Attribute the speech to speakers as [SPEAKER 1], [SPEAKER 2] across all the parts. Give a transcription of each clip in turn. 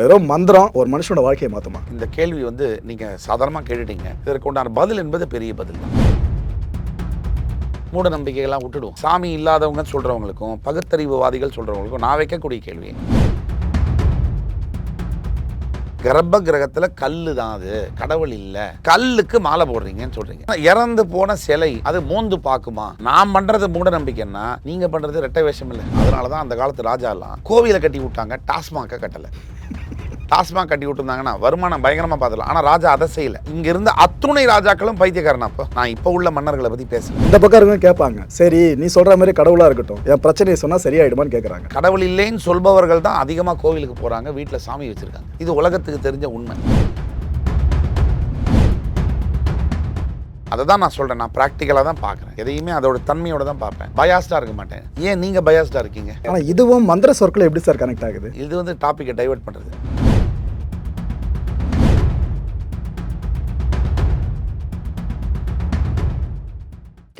[SPEAKER 1] வெறும் மந்திரம் ஒரு மனுஷனோட வாழ்க்கையை மாற்றுமா?
[SPEAKER 2] இந்த கேள்வி நீங்கள் சாதாரணமாக கேட்டுட்டீங்க. இதற்கு உண்டான பதில் என்பது பெரிய பதில் தான். மூட நம்பிக்கைகள்லாம் விட்டுடுவோம். சாமி இல்லாதவங்க சொல்கிறவங்களுக்கும் பகுத்தறிவுவாதிகள் சொல்கிறவங்களுக்கும் நான் வைக்கக்கூடிய கேள்வி, கர்ப்ப கிரகத்தில் கல்லு தான், அது கடவுள் இல்லை, கல்லுக்கு மாலை போடுறீங்கன்னு சொல்றீங்க. இறந்து போன சிலை அது மோந்து பார்க்குமா? நான் பண்றது மூட நம்பிக்கைன்னா நீங்க பண்றது ரெட்டை வேஷம் இல்லை. அதனாலதான் அந்த காலத்து ராஜா எல்லாம் கோவிலை கட்டி விட்டாங்க, டாஸ்மாக கட்டல. டாஸ்மாக் கட்டி விட்டுருந்தாங்கன்னா வருமானம் பயங்கரமா பார்த்துலாம். ஆனா ராஜா அதை செய்யல. இங்க இருந்த அத்துணை ராஜாக்களும் பைத்தியக்காரன். அப்போ நான் இப்ப உள்ள மன்னர்களை பத்தி பேசுறேன்.
[SPEAKER 1] இந்த பக்கம் இருக்க கேட்பாங்க, சரி நீ சொல்ற மாதிரி கடவுளா இருக்கட்டும், என் பிரச்சனையை சொன்னா சரியாயிடுமான்னு கேட்கறாங்க.
[SPEAKER 2] கடவுள் இல்லைன்னு சொல்பவர்கள் தான் அதிகமா கோவிலுக்கு போறாங்க, வீட்டுல சாமி வச்சிருக்காங்க. இது உலகத்துக்கு தெரிஞ்ச உண்மை. அதை தான் நான் சொல்றேன். நான் ப்ராக்டிக்கலாக தான் பார்க்குறேன். எதையுமே அதோட தன்மையோட தான் பார்ப்பேன். பயாஸ்டாக இருக்க மாட்டேன். ஏன் நீங்கள் பயாஸ்டாக இருக்கீங்க?
[SPEAKER 1] ஆனால் இதுவும் மந்திர சொற்களை எப்படி சார் கனெக்ட் ஆகுது?
[SPEAKER 2] இது டாப்பிக்கை டைவர்ட் பண்ணுறது.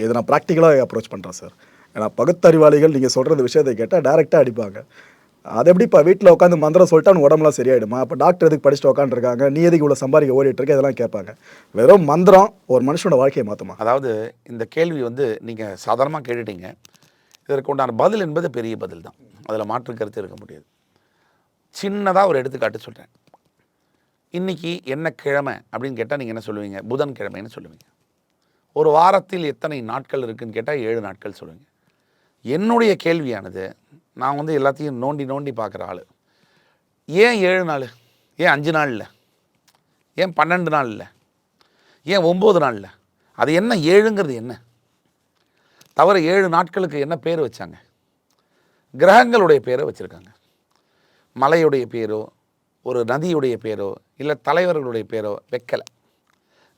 [SPEAKER 1] இதை நான் ப்ராக்டிக்கலாக அப்ரோச் பண்ணுறேன் சார். ஏன்னா பகுத்தறிவாளிகள் நீங்கள் சொல்கிறது விஷயத்தை கேட்டால் டேரெக்டாக அடிப்பாங்க. அது எப்படிப்பா வீட்டில் உட்காந்து மந்திரம் சொல்லிட்டு அவன் உடம்புலாம் சரியாயிடுமா? அப்போ டாக்டர் எதுக்கு படிச்சுட்டு உட்காந்துருக்காங்க, நீ எதுக்கு இவ்வளோ சம்பாதிக்க ஓடிட்டு இருக்க, இதெல்லாம் கேட்பாங்க. வெறும் மந்திரம் ஒரு மனுஷனோட வாழ்க்கையை மாற்றுமா?
[SPEAKER 2] அதாவது இந்த கேள்வி நீங்கள் சாதாரணமாக கேட்டுட்டீங்க. இதற்கு உண்டான பதில் என்பது பெரிய பதில் தான். அதில் மாற்று கருத்து இருக்க முடியாது. சின்னதாக ஒரு எடுத்துக்காட்டு சொல்கிறேன். இன்றைக்கி என்ன கிழமை அப்படின்னு கேட்டால் நீங்கள் என்ன சொல்லுவீங்க? புதன் கிழமைன்னு சொல்லுவீங்க. ஒரு வாரத்தில் எத்தனை நாட்கள் இருக்குதுன்னு கேட்டால் 7 நாட்கள் சொல்லுவீங்க. என்னுடைய கேள்வியானது, நான் எல்லாத்தையும் நோண்டி நோண்டி பார்க்குற ஆள். ஏன் 7 நாள்? ஏன் 5 நாள் இல்லை? ஏன் 12 நாள் இல்லை? ஏன் 9 நாள் இல்லை? அது என்ன 7ங்கிறது என்ன? தவிர 7 நாட்களுக்கு என்ன பேர் வச்சாங்க? கிரகங்களுடைய பேரை வச்சுருக்காங்க. மலையுடைய பேரோ ஒரு நதியுடைய பேரோ இல்லை தலைவர்களுடைய பேரோ வைக்கலை.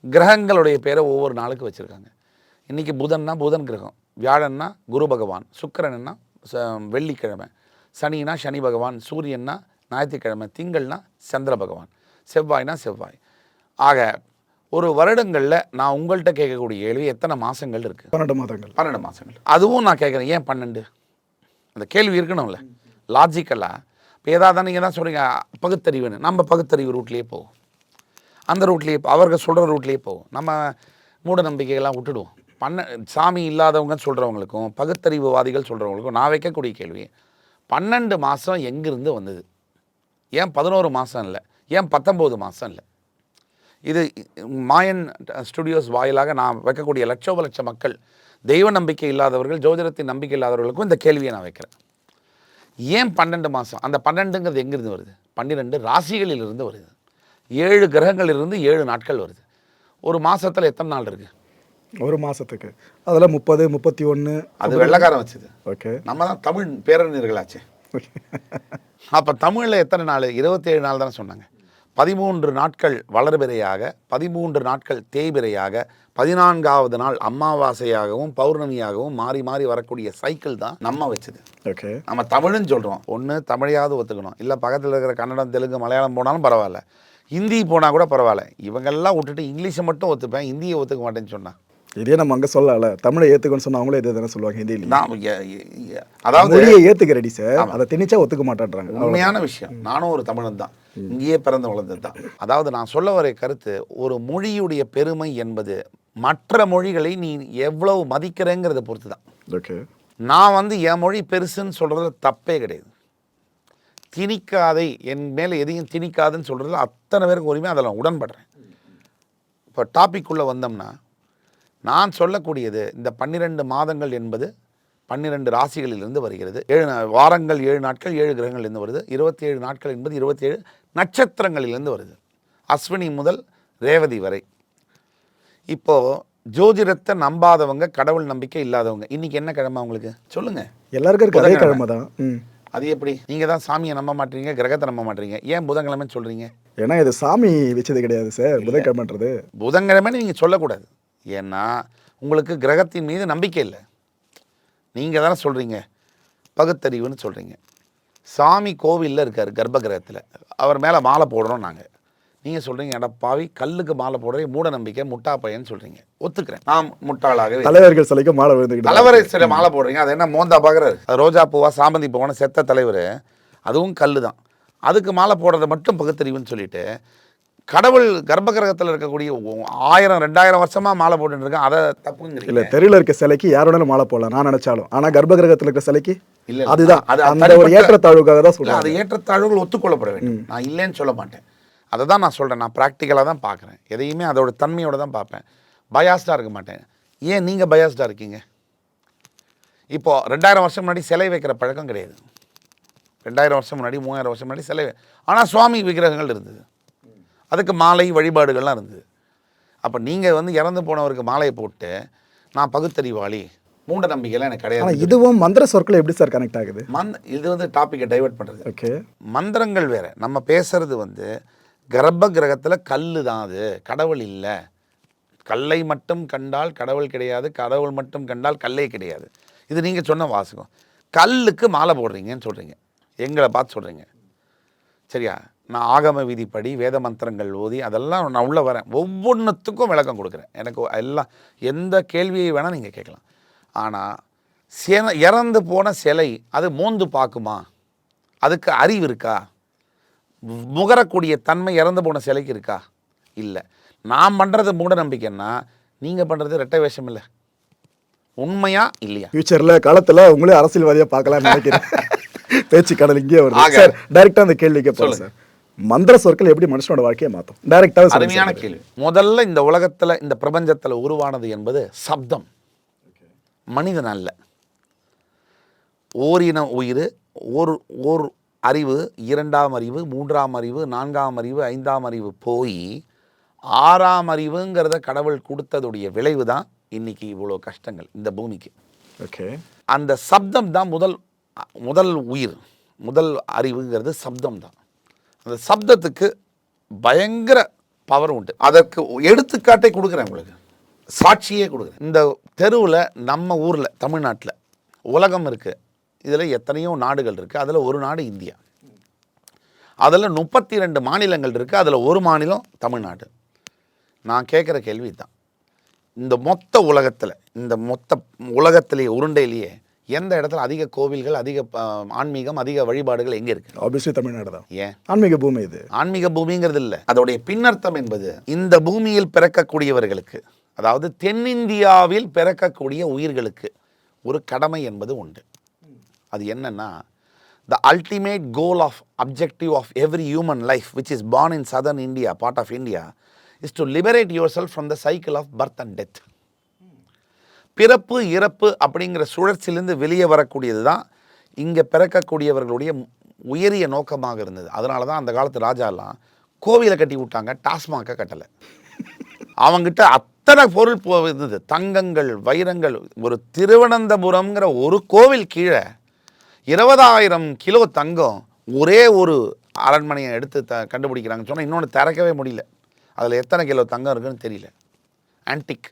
[SPEAKER 2] கிரகங்களுடைய பேரை ஒவ்வொரு நாளுக்கு வச்சுருக்காங்க. இன்றைக்கி புதன்னா புதன் கிரகம், வியாழன்னா குரு பகவான், சுக்கிரன்னா வெள்ளிக்கிழமை, சனினா சனி பகவான், சூரியன்னா ஞாயிற்றுக்கிழமை, திங்கள்னா சந்திர பகவான், செவ்வாய்னா செவ்வாய். ஆக ஒரு வருடங்களில் நான் உங்கள்கிட்ட கேட்கக்கூடிய கேள்வி, எத்தனை மாதங்கள் இருக்குது?
[SPEAKER 1] 12 மாதங்கள்.
[SPEAKER 2] 12 மாதங்கள். அதுவும் நான் கேட்குறேன், ஏன் 12? அந்த கேள்வி இருக்கணும்ல லாஜிக்கலாக. இப்போ ஏதாவது நீங்கள் தான் சொல்கிறீங்க பகுத்தறிவுன்னு, நம்ம பகுத்தறிவு ரூட்லேயே போவோம், அந்த ரூட்லேயே அவர்கள் சொல்கிற ரூட்லேயே போவோம். நம்ம மூட நம்பிக்கைகள்லாம் விட்டுடுவோம். சாமி இல்லாதவங்க சொல்கிறவங்களுக்கும் பகுத்தறிவுவாதிகள் சொல்கிறவங்களுக்கும் நான் வைக்கக்கூடிய கேள்வி, 12 மாதம் எங்கிருந்து வந்தது? ஏன் 11 மாதம் இல்லை? ஏன் 19 மாதம் இல்லை? இது மாயன் ஸ்டுடியோஸ் வாயிலாக நான் வைக்கக்கூடிய லட்ச மக்கள், தெய்வ நம்பிக்கை இல்லாதவர்கள், ஜோதிடத்தின் நம்பிக்கை இல்லாதவர்களுக்கும் இந்த கேள்வியை நான் வைக்கிறேன். ஏன் 12 மாதம்? அந்த 12ங்கிறது எங்கிருந்து வருது? 12 ராசிகளிலிருந்து வருது. 7 கிரகங்களிலிருந்து 7 நாட்கள் வருது. ஒரு மாதத்தில் எத்தனை நாள் இருக்குது?
[SPEAKER 1] ஒரு மாதத்துக்கு அதில் 30, 31.
[SPEAKER 2] அது வெள்ளைக்காரன் வச்சுது.
[SPEAKER 1] ஓகே,
[SPEAKER 2] நம்ம தான் தமிழ் பேரறிஞர்களாச்சு. அப்போ தமிழில் எத்தனை நாள்? 27 நாள் தானே சொன்னாங்க. 13 நாட்கள் வளர்பிறையாக, 13 நாட்கள் தேய்பிறையாக, 14வது நாள் அமாவாசையாகவும் பௌர்ணமியாகவும் மாறி மாறி வரக்கூடிய சைக்கிள் தான் நம்ம வச்சது.
[SPEAKER 1] ஓகே,
[SPEAKER 2] நம்ம தமிழ்னு சொல்கிறோம். ஒன்று தமிழையாவது ஒத்துக்கணும், இல்லை பக்கத்தில் இருக்கிற கன்னடம், தெலுங்கு, மலையாளம் போனாலும் பரவாயில்ல, ஹிந்தி போனால் கூட பரவாயில்ல. இவங்கெல்லாம் விட்டுட்டு இங்கிலீஷை மட்டும் ஒத்துப்பேன், ஹிந்தியை ஒத்துக்க மாட்டேன்னு சொன்னேன்.
[SPEAKER 1] இதே நம்ம அங்கே சொல்லல, தமிழை ஏற்றுக்கணும்னு சொன்னால் அவங்களே இதே தானே சொல்லுவாங்க ஹிந்தியில்.
[SPEAKER 2] அதாவது
[SPEAKER 1] மொழியை ஏற்றுக்க ரெடி சார், அதை திணிச்சா ஒத்துக்க மாட்டேன்றாங்க.
[SPEAKER 2] உண்மையான விஷயம். நானும் ஒரு தமிழன் தான், இங்கேயே பிறந்து வளர்ந்தது தான். அதாவது நான் சொல்ல வர கருத்து, ஒரு மொழியுடைய பெருமை என்பது மற்ற மொழிகளை நீ எவ்வளவு மதிக்கிறேங்கிறத பொறுத்து தான்.
[SPEAKER 1] ஓகே,
[SPEAKER 2] நான் என் மொழி பெருசுன்னு சொல்கிறது தப்பே கிடையாது. திணிக்காதை, என் மேலே எதையும் திணிக்காதுன்னு சொல்கிறதுல அத்தனை பேருக்கு உரிமை, அதில் நான் உடன்படுறேன். இப்போ டாபிக் உள்ள வந்தோம்னா, நான் சொல்லக்கூடியது இந்த 12 மாதங்கள் என்பது 12 ராசிகளிலிருந்து வருகிறது. 7 வாரங்கள், 7 நாட்கள் 7 கிரகங்களிலிருந்து வருது. 27 நாட்கள் என்பது 27 நட்சத்திரங்களிலிருந்து வருது, அஸ்வினி முதல் ரேவதி வரை. இப்போது ஜோதிடத்தை நம்பாதவங்க, கடவுள் நம்பிக்கை இல்லாதவங்க, இன்றைக்கி என்ன கிழமை அவங்களுக்கு சொல்லுங்கள்?
[SPEAKER 1] எல்லாருக்கும் இருக்கு அதே கிழமை தான்.
[SPEAKER 2] அது எப்படி? நீங்கள் தான் சாமியை நம்ப மாட்டீங்க, கிரகத்தை நம்ப மாட்டீங்க, ஏன் புதன்கிழமைன்னு சொல்கிறீங்க?
[SPEAKER 1] ஏன்னா இது சாமி வச்சது கிடையாது சார், புதன்கிழமைன்றது.
[SPEAKER 2] புதன்கிழமைன்னு நீங்கள் சொல்லக்கூடாது. ஏன்னா உங்களுக்கு கிரகத்தின் மீது நம்பிக்கை இல்லை. நீங்கள் தானே சொல்கிறீங்க பகுத்தறிவுன்னு சொல்கிறீங்க. சாமி கோவிலில் இருக்கார், கர்ப்ப கிரகத்தில், அவர் மேலே மாலை போடுறோம் நாங்கள். நீங்கள் சொல்கிறீங்க எடா பாவி, கல்லுக்கு மாலை போடுறே, மூட நம்பிக்கை, முட்டா பையன்னு சொல்கிறீங்க. ஒத்துக்கிறேன், நான் முட்டாளாகவே.
[SPEAKER 1] தலைவர்கள் சிலைக்கு மாலை விழுந்துக்கிட்டு,
[SPEAKER 2] தலைவரை சிலை மாலை போடுறீங்க, அது என்ன மோந்தா பார்க்குறாரு? அது ரோஜா பூவா சாமந்தி பூவான செத்த தலைவர், அதுவும் கல் தான். அதுக்கு மாலை போடுறதை மட்டும் பகுத்தறிவுன்னு சொல்லிட்டு கடவுள் கர்ப்பகிரகத்தில் இருக்கக்கூடிய 1000 2000 வருஷமாக மாலை போட்டுட்டு இருக்கேன், அதை தப்புங்கிறீங்க.
[SPEAKER 1] இல்ல தெருவில் இருக்க சிலைக்கு யார் வேணாலும் மாலை போடலாம் நான் நினைச்சாலும், ஆனா கர்ப்பகிரகத்தில் இருக்க சிலைக்கு
[SPEAKER 2] இல்ல, இல்ல.
[SPEAKER 1] அதுதான்
[SPEAKER 2] அது
[SPEAKER 1] அந்த ஒரு
[SPEAKER 2] தனிப்பட்ட-
[SPEAKER 1] ஏற்றத்தாழ்வுக்காக தான்
[SPEAKER 2] இல்ல,
[SPEAKER 1] சொல்றேன்.
[SPEAKER 2] அது ஏற்றத்தாழ்வுகள் ஒத்துக்கொள்ளப்பட வேண்டும். நான் இல்லைன்னு சொல்ல மாட்டேன். அதை தான் நான் சொல்கிறேன். நான் ப்ராக்டிக்கலாக தான் பார்க்குறேன். எதையுமே அதோட தன்மையோட தான் பார்ப்பேன். பயாஸ்டாக இருக்க மாட்டேன். ஏன் நீங்கள் பயாஸ்டாக இருக்கீங்க? இப்போ 2000 வருஷம் முன்னாடி சிலை வைக்கிற பழக்கம் கிடையாது. 2000 வருஷம் முன்னாடி 3000 வருஷம் முன்னாடி சிலை, ஆனால் சுவாமி விக்கிரகங்கள் இருந்தது, அதுக்கு மாலை வழிபாடுகள்லாம் இருந்தது. அப்போ நீங்கள் வந்து இறந்து போனவருக்கு மாலையை போட்டு நான் பகுத்தறிவாளி, மூட நம்பிக்கைலாம் எனக்கு
[SPEAKER 1] ஆனா
[SPEAKER 2] கிடையாது.
[SPEAKER 1] இதுவும் மந்திர சொற்கள் எப்படி சார் கனெக்ட் ஆகுது?
[SPEAKER 2] இது வந்து டாப்பிக்கை டைவர்ட் பண்ணுறது.
[SPEAKER 1] ஓகே,
[SPEAKER 2] மந்திரங்கள் வேற, நம்ம பேசுறது வந்து கர்ப்ப கிரகத்தில் கல் தான், அது கடவுள் இல்லை. கல்லை மட்டும் கண்டால் கடவுள் கிடையாது, கடவுள் மட்டும் கண்டால் கல்லே கிடையாது. இது நீங்கள் சொன்ன வாசகம். கல்லுக்கு மாலை போடுறீங்கன்னு சொல்கிறீங்க, எங்களை பார்த்து சொல்கிறீங்க, சரியா? நான் ஆகம விதிப்படி வேத மந்திரங்கள் ஓதி அதெல்லாம் நான் உள்ளே வரேன், ஒவ்வொன்றுத்துக்கும் விளக்கம் கொடுக்குறேன். எனக்கு எல்லாம் எந்த கேள்வியை வேணால் நீங்கள் கேட்கலாம். ஆனால் இறந்து போன சிலை அது மோந்து பார்க்குமா? அதுக்கு அறிவு இருக்கா? முகரக்கூடிய தன்மை இறந்து போன சிலைக்கு இருக்கா? இல்லை. நான் பண்ணுறது மூட நம்பிக்கைன்னா நீங்கள் பண்ணுறது ரெட்டை வேஷம் இல்லை. உண்மையா இல்லையா?
[SPEAKER 1] ஃபியூச்சர்ல காலத்துல உங்களே அரசியல்வாதியா பார்க்கலாம்னு நினைக்கிறேன். பேச்சு கடல் இங்கே வருது
[SPEAKER 2] ஆக.
[SPEAKER 1] சார். டைரக்டா அந்த கேள்விக்கு போறேன் சார். மந்திர சொற்கள் எப்படி மனுஷனோட வாழ்க்கையை மாற்றும்? டைரக்டா
[SPEAKER 2] அருமையான கேள்வி. முதல்ல இந்த உலகத்தில் இந்த பிரபஞ்சத்தில் உருவானது என்பது சப்தம், மனிதன் அல்ல. ஓரின உயிர், ஓர் அறிவு, 2ஆம் அறிவு, 3ஆம் அறிவு, 4ஆம் அறிவு, 5ஆம் அறிவு போய் 6ஆம் அறிவுங்கிறத கடவுள் கொடுத்ததுடைய விளைவு தான் இன்னைக்கு இவ்வளோ கஷ்டங்கள் இந்த பூமிக்கு.
[SPEAKER 1] ஓகே,
[SPEAKER 2] அந்த சப்தம் தான் முதல் உயிர், முதல் அறிவுங்கிறது சப்தம் தான். அந்த சப்தத்துக்கு பயங்கர பவர் உண்டு. அதற்கு எடுத்துக்காட்டை கொடுக்குறேன் உங்களுக்கு, சாட்சியே கொடுக்குறேன். இந்த தெருவில் நம்ம ஊரில் தமிழ்நாட்டில் உலகம் இருக்குது, இதில் எத்தனையோ நாடுகள் இருக்குது, அதில் ஒரு நாடு இந்தியா. அதில் 32 மாநிலங்கள் இருக்குது, அதில் ஒரு மாநிலம் தமிழ்நாடு. நான் கேட்குற கேள்வி தான், இந்த மொத்த உலகத்திலேயே உருண்டையிலேயே எந்த இடத்துல அதிக கோவில்கள், அதிக ஆன்மீகம், அதிக வழிபாடுகள் எங்கே இருக்குது?
[SPEAKER 1] ஆப்வியஸ்லி தமிழ்நாடு தான்.
[SPEAKER 2] ஏன்?
[SPEAKER 1] ஆன்மீக பூமி இது.
[SPEAKER 2] ஆன்மீக பூமிங்கிறது இல்லை, அதோடைய பின்னர்த்தம் என்பது இந்த பூமியில் பிறக்கக்கூடியவர்களுக்கு, அதாவது தென்னிந்தியாவில் பிறக்கக்கூடிய உயிர்களுக்கு ஒரு கடமை என்பது உண்டு. அது என்னன்னா, the ultimate goal of objective of every human life which is born in southern India, part of India, is to liberate yourself from the cycle of birth and death. பிறப்பு இறப்பு அப்படிங்கிற சுழற்சியிலிருந்து வெளியே வரக்கூடியது தான் இங்கே பிறக்கக்கூடியவர்களுடைய உயரிய நோக்கமாக இருந்தது. அதனால தான் அந்த காலத்து ராஜாலாம் கோவிலை கட்டி விட்டாங்க, டாஸ்மாகை கட்டலை. அவங்கிட்ட அத்தனை பொருள் இருந்தது, தங்கங்கள், வைரங்கள். ஒரு திருவனந்தபுரம்ங்கிற ஒரு கோவில் கீழே 20,000 கிலோ தங்கம் ஒரே ஒரு அரண்மனையை எடுத்து கண்டுபிடிக்கிறாங்கன்னு சொன்னால் இன்னொன்று திறக்கவே முடியல. அதில் எத்தனை கிலோ தங்கம் இருக்குன்னு தெரியல, ஆன்டிக்.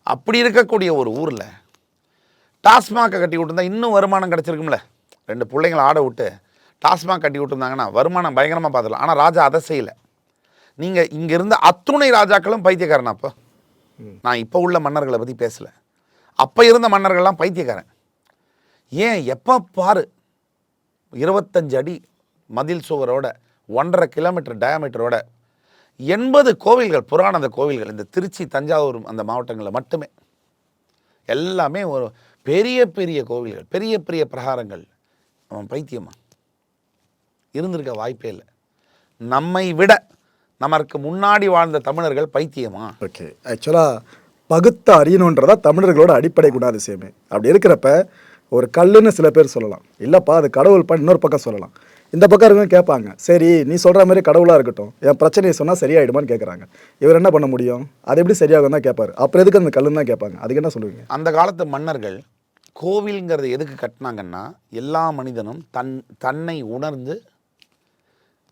[SPEAKER 2] அப்படி இருக்கக்கூடிய ஒரு ஊரில் டாஸ்மாகை கட்டி விட்டுருந்தா இன்னும் வருமானம் கிடச்சிருக்கும்ல. 2 பிள்ளைங்களை ஆட விட்டு டாஸ்மாக் கட்டி விட்டுருந்தாங்கன்னா வருமானம் பயங்கரமாக பார்த்துக்கலாம். ஆனால் ராஜா அதை செய்யலை. நீங்கள் இங்கே இருந்த அத்துணை ராஜாக்களும் பைத்தியக்காரன். அப்போ நான் இப்போ உள்ள மன்னர்களை பற்றி பேசலை, அப்போ இருந்த மன்னர்கள்லாம் பைத்தியக்காரன். ஏன்? எப்போ பாரு 25 அடி மதில் சுவரோட 1.5 கிலோமீட்டர் டயாமீட்டரோட 80 கோவில்கள், புராண கோவில்கள் இந்த திருச்சி, தஞ்சாவூர் அந்த மாவட்டங்களில் மட்டுமே எல்லாமே ஒரு பெரிய பெரிய கோவில்கள், பெரிய பெரிய பிரகாரங்கள். அவன் பைத்தியமா? இருந்திருக்க வாய்ப்பே இல்லை. நம்மை விட நமக்கு முன்னாடி வாழ்ந்த தமிழர்கள் பைத்தியமா?
[SPEAKER 1] ஓகே, ஆக்சுவலாக பகுத்த அறியணுன்றதா தமிழர்களோட அடிப்படை குணாதிசயமே. அப்படி இருக்கிறப்ப ஒரு கல்லுன்னு சில பேர் சொல்லலாம், இல்லைப்பா அது கடவுள் பண்ண இன்னொரு பக்கம் சொல்லலாம். இந்த பக்கம் இருக்கவங்க கேட்பாங்க, சரி நீ சொல்கிற மாதிரி கடவுளாக இருக்கட்டும், என் பிரச்சனையை சொன்னால் சரியாயிடுமான்னு கேட்குறாங்க. இவர் என்ன பண்ண முடியும்? அது எப்படி சரியாகும் தான் கேட்பாரு. அப்புறம் எதுக்கு அந்த கல்லுன்னு தான் கேட்பாங்க. அதுக்கு என்ன சொல்லுவீங்க?
[SPEAKER 2] அந்த காலத்து மன்னர்கள் கோவில்ங்கிறது எதுக்கு கட்டினாங்கன்னா, எல்லா மனிதனும் தன்னை உணர்ந்து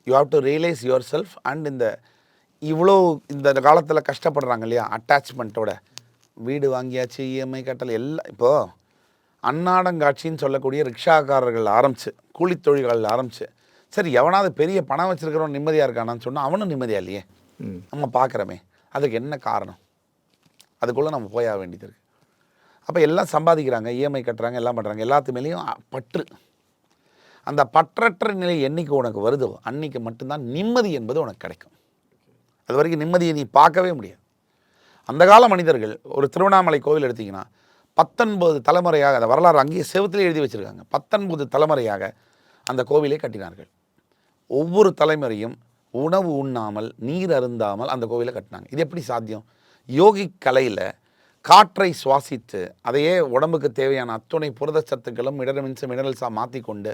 [SPEAKER 2] you have to realise your self. And இவ்வளோ இந்த காலத்தில் கஷ்டப்படுறாங்க இல்லையா, அட்டாச்மெண்ட்டோட வீடு வாங்கியாச்சு, இஎம்ஐ கட்டல் எல்லாம். இப்போது அன்னாடங்காட்சின்னு சொல்லக்கூடிய ரிக்ஷாக்காரர்கள் ஆரம்பிச்சு, கூலி தொழில்கள் ஆரம்பிச்சு, சரி எவனாவது பெரிய பணம் வச்சுருக்கிறவன் நிம்மதியாக இருக்கானான்னு சொன்னால் அவனும் நிம்மதியாக இல்லையே. நம்ம பார்க்குறோமே, அதுக்கு என்ன காரணம்? அதுக்குள்ளே நம்ம போயாக வேண்டியது இருக்குது. அப்போ எல்லாம் சம்பாதிக்கிறாங்க, இஎம்ஐ கட்டுறாங்க, எல்லாம் பண்ணுறாங்க, எல்லாத்து மேலேயும் பற்று. அந்த பற்றற்ற நிலை என்னைக்கு உனக்கு வருதோ அன்னைக்கு மட்டும்தான் நிம்மதி என்பது உனக்கு கிடைக்கும். அது வரைக்கும் நிம்மதியை நீ பார்க்கவே முடியாது. அந்த கால மனிதர்கள், ஒரு திருவண்ணாமலை கோவில் எடுத்திங்கன்னா 19 தலைமுறையாக, அந்த வரலாறு அங்கேயே செவுத்திலே எழுதி வச்சுருக்காங்க, 19 தலைமுறையாக அந்த கோவிலை கட்டினார்கள். ஒவ்வொரு தலைமுறையும் உணவு உண்ணாமல் நீர் அருந்தாமல் அந்த கோவிலை கட்டினாங்க. இது எப்படி சாத்தியம்? யோகி கலையில் காற்றை சுவாசித்து அதையே உடம்புக்கு தேவையான அத்துணை புரத சத்துக்களும் மினரல்ஸாக மாற்றிக்கொண்டு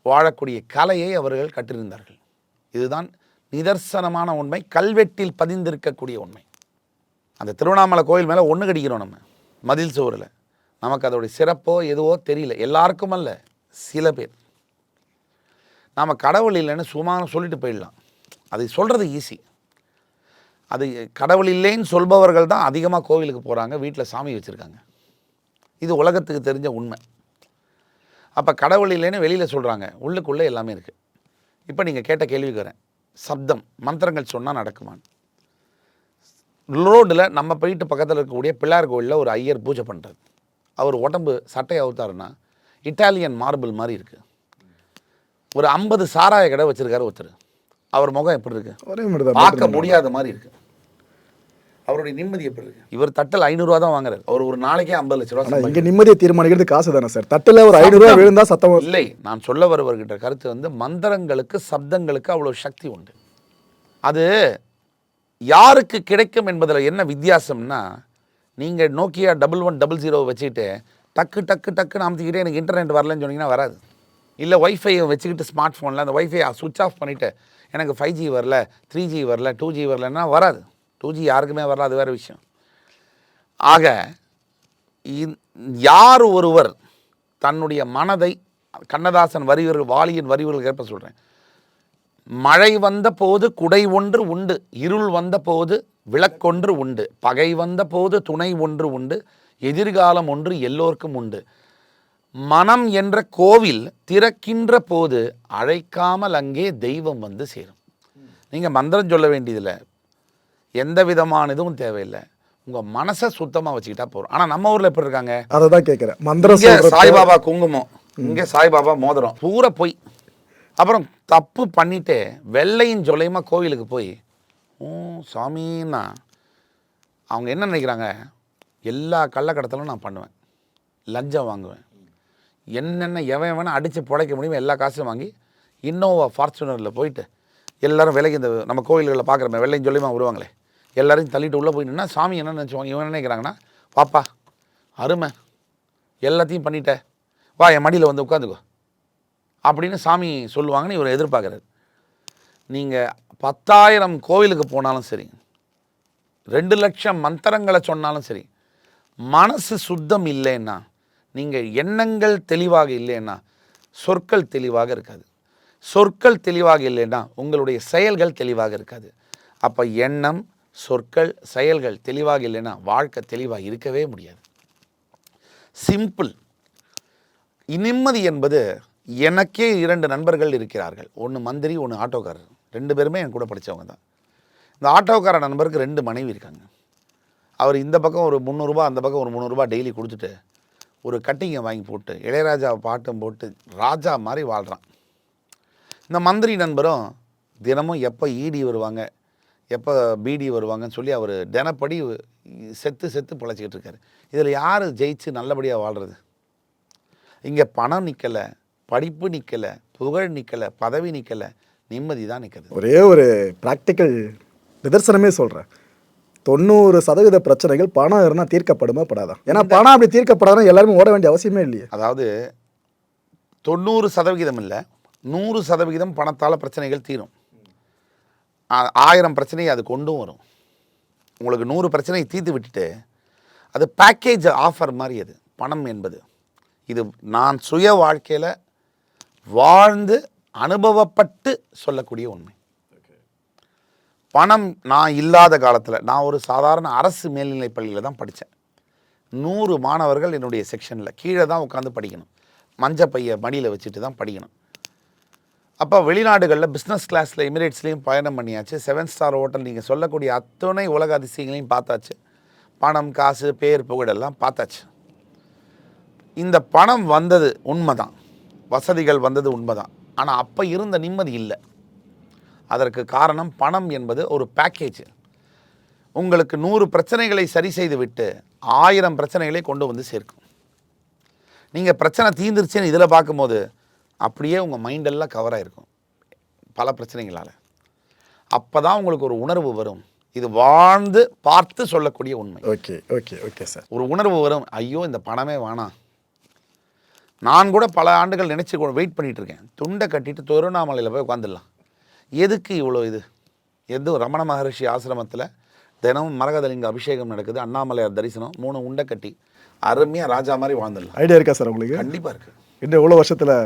[SPEAKER 2] வாழக்கூடிய கலையை அவர்கள் கற்றிருந்தார்கள். இதுதான் நிதர்சனமான உண்மை, கல்வெட்டில் பதிந்திருக்கக்கூடிய உண்மை. அந்த திருவண்ணாமலை கோயில் மேலே ஒன்று கடிக்கிறோம் நம்ம மதில் சுவரில், நமக்கு அதோடைய சிறப்போ எதுவோ தெரியல, எல்லாருக்கும் அல்ல, சில பேர். நாம் கடவுள் இல்லைன்னு சும்மா சொல்லிட்டு போயிடலாம், அது சொல்கிறது ஈஸி. அது கடவுள் இல்லைன்னு சொல்பவர்கள் தான் அதிகமாக கோவிலுக்கு போகிறாங்க, வீட்டில் சாமி வச்சுருக்காங்க. இது உலகத்துக்கு தெரிஞ்ச உண்மை. அப்போ கடவுள் இல்லைன்னு வெளியில் சொல்கிறாங்க, உள்ளுக்குள்ளே எல்லாமே இருக்குது. இப்போ நீங்கள் கேட்ட கேள்விக்கு வரேன், சப்தம் மந்திரங்கள் சொன்னால் நடக்குமான்னு. ரோடில் நம்ம போயிட்டு பக்கத்தில் இருக்கக்கூடிய பிள்ளையார் கோவிலில் ஒரு ஐயர் பூஜை பண்ணுறாரு. அவர் உடம்பு சட்டையை அவுத்தாருன்னா இட்டாலியன் மார்பிள் மாதிரி இருக்குது. ஒரு 50 சாராய கடை வச்சுருக்காரு ஒருத்தர், அவர் முகம் எப்படி இருக்குது? பார்க்க முடியாத மாதிரி இருக்குது. அவருடைய நிம்மதி எப்படி இருக்கு? இவர் தட்டில் 500 ரூபா தான் வாங்குறாரு, அவர் ஒரு நாளைக்கே 50 லட்ச ரூபா.
[SPEAKER 1] இங்கே நிம்மதியை தீர்மானிக்கிறது காசு தானே சார்? தட்டில் ஒரு 500 ரூபா விழுந்தா சத்தம்
[SPEAKER 2] இல்லை. நான் சொல்ல வருகின்ற கருத்து வந்து மந்திரங்களுக்கு சப்தங்களுக்கு அவ்வளோ சக்தி உண்டு. அது யாருக்கு கிடைக்கும் என்பதில் என்ன வித்தியாசம்னா, நீங்கள் நோக்கியா 1100 வச்சுக்கிட்டு டக்கு டக்கு டக்குன்னு அமுத்திக்கிட்டே எனக்கு இன்டர்நெட் வரலன்னு சொன்னீங்கன்னா வராது. இல்லை ஒய்ஃபையை வச்சுக்கிட்டு ஸ்மார்ட் ஃபோனில் அந்த ஒய்ஃபை சுவிட்ச் ஆஃப் பண்ணிவிட்டு எனக்கு 5G வரல, 3G வரல, 2G வரலன்னா வராது. 2G யாருக்குமே வரல, அது வேறு விஷயம். ஆக யார் ஒருவர் தன்னுடைய மனதை, கண்ணதாசன் வரிவர்கள், வாலியின் வரிவர்கள் ஏற்ப சொல்கிறேன், மழை வந்த போது குடை ஒன்று உண்டு, இருள் வந்த போது விளக்கொன்று உண்டு, பகை வந்த போது துணை ஒன்று உண்டு, எதிர்காலம் ஒன்று எல்லோருக்கும் உண்டு, மனம் என்ற கோவில் திறக்கின்ற போது அழைக்காமல் அங்கே தெய்வம் வந்து சேரும். நீங்கள் மந்திரம் சொல்ல வேண்டியதில்லை, எந்த விதமான இதுவும் தேவையில்லை, உங்கள் மனசை சுத்தமாக வச்சுக்கிட்டா போகிறோம். ஆனால் நம்ம ஊரில் எப்படி இருக்காங்க? அதை தான் கேட்குறேன். மந்திரம் சாய்பாபா குங்குமம், இங்கே சாய்பாபா மோதிரம், பூரா போய் அப்புறம் தப்பு பண்ணிட்டு வெள்ளையும் ஜொல்லையுமா கோவிலுக்கு போய் சாமின்னா அவங்க என்ன நினைக்கிறாங்க? எல்லா கள்ளக்கடத்தலும் நான் பண்ணுவேன், லஞ்சம் வாங்குவேன், என்னென்ன எவன் வேணால் அடித்து புடைக்க முடியும் எல்லா காசும் வாங்கி இன்னோவா ஃபார்ச்சுனரில் போயிட்டு எல்லோரும் விலைக்கு, இந்த நம்ம கோவில்களில் பார்க்குறமே வெள்ளையும் ஜொல்லியுமா வருவாங்களே, எல்லோரையும் தள்ளிட்டு உள்ளே போய் நின்னா சாமி என்ன நினச்சிவாங்க? இவன் நினைக்கிறாங்கன்னா, பாப்பா அருமை எல்லாத்தையும் பண்ணிட்ட, வா என் மடியில் வந்து உட்காந்துக்கோ அப்படின்னு சாமி சொல்லுவாங்கன்னு இவர் எதிர்பார்க்குறாரு. நீங்கள் 10,000 கோவிலுக்கு போனாலும் சரி, 2 லட்சம் மந்திரங்களை சொன்னாலும் சரி, மனசு சுத்தம் இல்லைன்னா, நீங்கள் எண்ணங்கள் தெளிவாக இல்லைன்னா சொற்கள் தெளிவாக இருக்காது, சொற்கள் தெளிவாக இல்லைன்னா உங்களுடைய செயல்கள் தெளிவாக இருக்காது. அப்போ எண்ணம், சொற்கள், செயல்கள் தெளிவாக இல்லைன்னா வாழ்க்கை தெளிவாக இருக்கவே முடியாது. சிம்பிள். நிம்மதி என்பது, எனக்கே 2 நண்பர்கள் இருக்கிறார்கள், ஒன்று மந்திரி, ஒன்று ஆட்டோக்காரர். 2 பேருமே என் கூட படித்தவங்க தான். இந்த ஆட்டோக்கார நண்பருக்கு 2 மனைவி இருக்காங்க. அவர் இந்த பக்கம் ஒரு 300 ரூபா, அந்த பக்கம் ஒரு 300 ரூபா டெய்லி கொடுத்துட்டு ஒரு கட்டிங்கை வாங்கி போட்டு இளையராஜா பாட்டும் போட்டு ராஜா மாதிரி வாழ்கிறான். இந்த மந்திரி நண்பரும் தினமும் எப்போ இடி வருவாங்க, எப்போ பிடி வருவாங்கன்னு சொல்லி அவர் தினப்படி செத்து பிழைச்சிக்கிட்டு இருக்காரு. இதில் யார் ஜெயிச்சு நல்லபடியாக வாழ்கிறது? இங்கே பணம் நிற்கலை, படிப்பு நிற்கலை, புகழ் நிற்கலை, பதவி நிற்கலை, நிம்மதி தான் நிற்கிறது.
[SPEAKER 1] ஒரே ஒரு ப்ராக்டிக்கல் நிதர்சனமே சொல்கிறேன், 90% பிரச்சனைகள் பணம் இருந்தால் தீர்க்கப்படுமா படாதா? ஏன்னா பணம் அப்படி தீர்க்கப்படாதான் எல்லாருமே ஓட வேண்டிய அவசியமே இல்லையே.
[SPEAKER 2] அதாவது 90% இல்லை, 100% பணத்தால் பிரச்சனைகள் தீரும். 1000 பிரச்சனையை அது கொண்டும் வரும். உங்களுக்கு 100 பிரச்சனையை தீர்த்து விட்டுட்டு அது பேக்கேஜ் ஆஃபர் மாதிரி. அது பணம் என்பது, இது நான் சுய வாழ்க்கையில் வாழ்ந்து அனுபவப்பட்டு சொல்லக்கூடிய உண்மை. பணம் நான் இல்லாத காலத்தில், நான் ஒரு சாதாரண அரசு மேல்நிலைப் பள்ளியில் தான் படித்தேன். 100 மாணவர்கள் என்னுடைய செக்ஷனில் கீழே தான் உட்காந்து படிக்கணும், மஞ்சள் பையை மடியில் வச்சுட்டு தான் படிக்கணும். அப்போ வெளிநாடுகளில் பிஸ்னஸ் கிளாஸில் எமிரேட்ஸ்லேயும் பயணம் பண்ணியாச்சு, 7 ஸ்டார் ஹோட்டல், நீங்கள் சொல்லக்கூடிய அத்தனை உலக அதிசயங்களையும் பார்த்தாச்சு, பணம், காசு, பேர், புகழெல்லாம் பார்த்தாச்சு. இந்த பணம் வந்தது உண்மை தான், வசதிகள் வந்தது உண்மைதான். ஆனால் அப்போ இருந்த நிம்மதி இல்லை. அதற்கு காரணம் பணம் என்பது ஒரு பேக்கேஜ். உங்களுக்கு 100 பிரச்சனைகளை சரி செய்து விட்டு 1000 பிரச்சனைகளை கொண்டு வந்து சேர்க்கும். நீங்கள் பிரச்சனை தீர்ந்துருச்சுன்னு இதில் பார்க்கும்போது அப்படியே உங்கள் மைண்டெல்லாம் கவர் ஆகிருக்கும் பல பிரச்சனைகளால். அப்போ தான் உங்களுக்கு ஒரு உணர்வு வரும். இது வாழ்ந்து பார்த்து சொல்லக்கூடிய உண்மை.
[SPEAKER 1] Okay okay okay sir.
[SPEAKER 2] ஒரு உணர்வு வரும், ஐயோ இந்த பணமே வேணாம். நான் கூட பல ஆண்டுகள் நினச்சி வெயிட் பண்ணிகிட்டு இருக்கேன். துண்டை கட்டிட்டு திருவண்ணாமலையில் போய் உட்காந்துடலாம். எதுக்கு இவ்வளோ இது? எதுவும் ரமண மகரிஷி ஆசிரமத்தில் தினமும் மரகதலிங்க அபிஷேகம் நடக்குது, அண்ணாமலையார் தரிசனம், 3 உண்டை கட்டி அருமையாக ராஜா மாதிரி வாழ்ந்துடலாம்.
[SPEAKER 1] ஐடியா இருக்கா சார் உங்களுக்கு?
[SPEAKER 2] கண்டிப்பாக இருக்குது.
[SPEAKER 1] இன்னும் எவ்வளோ வருஷத்தில்?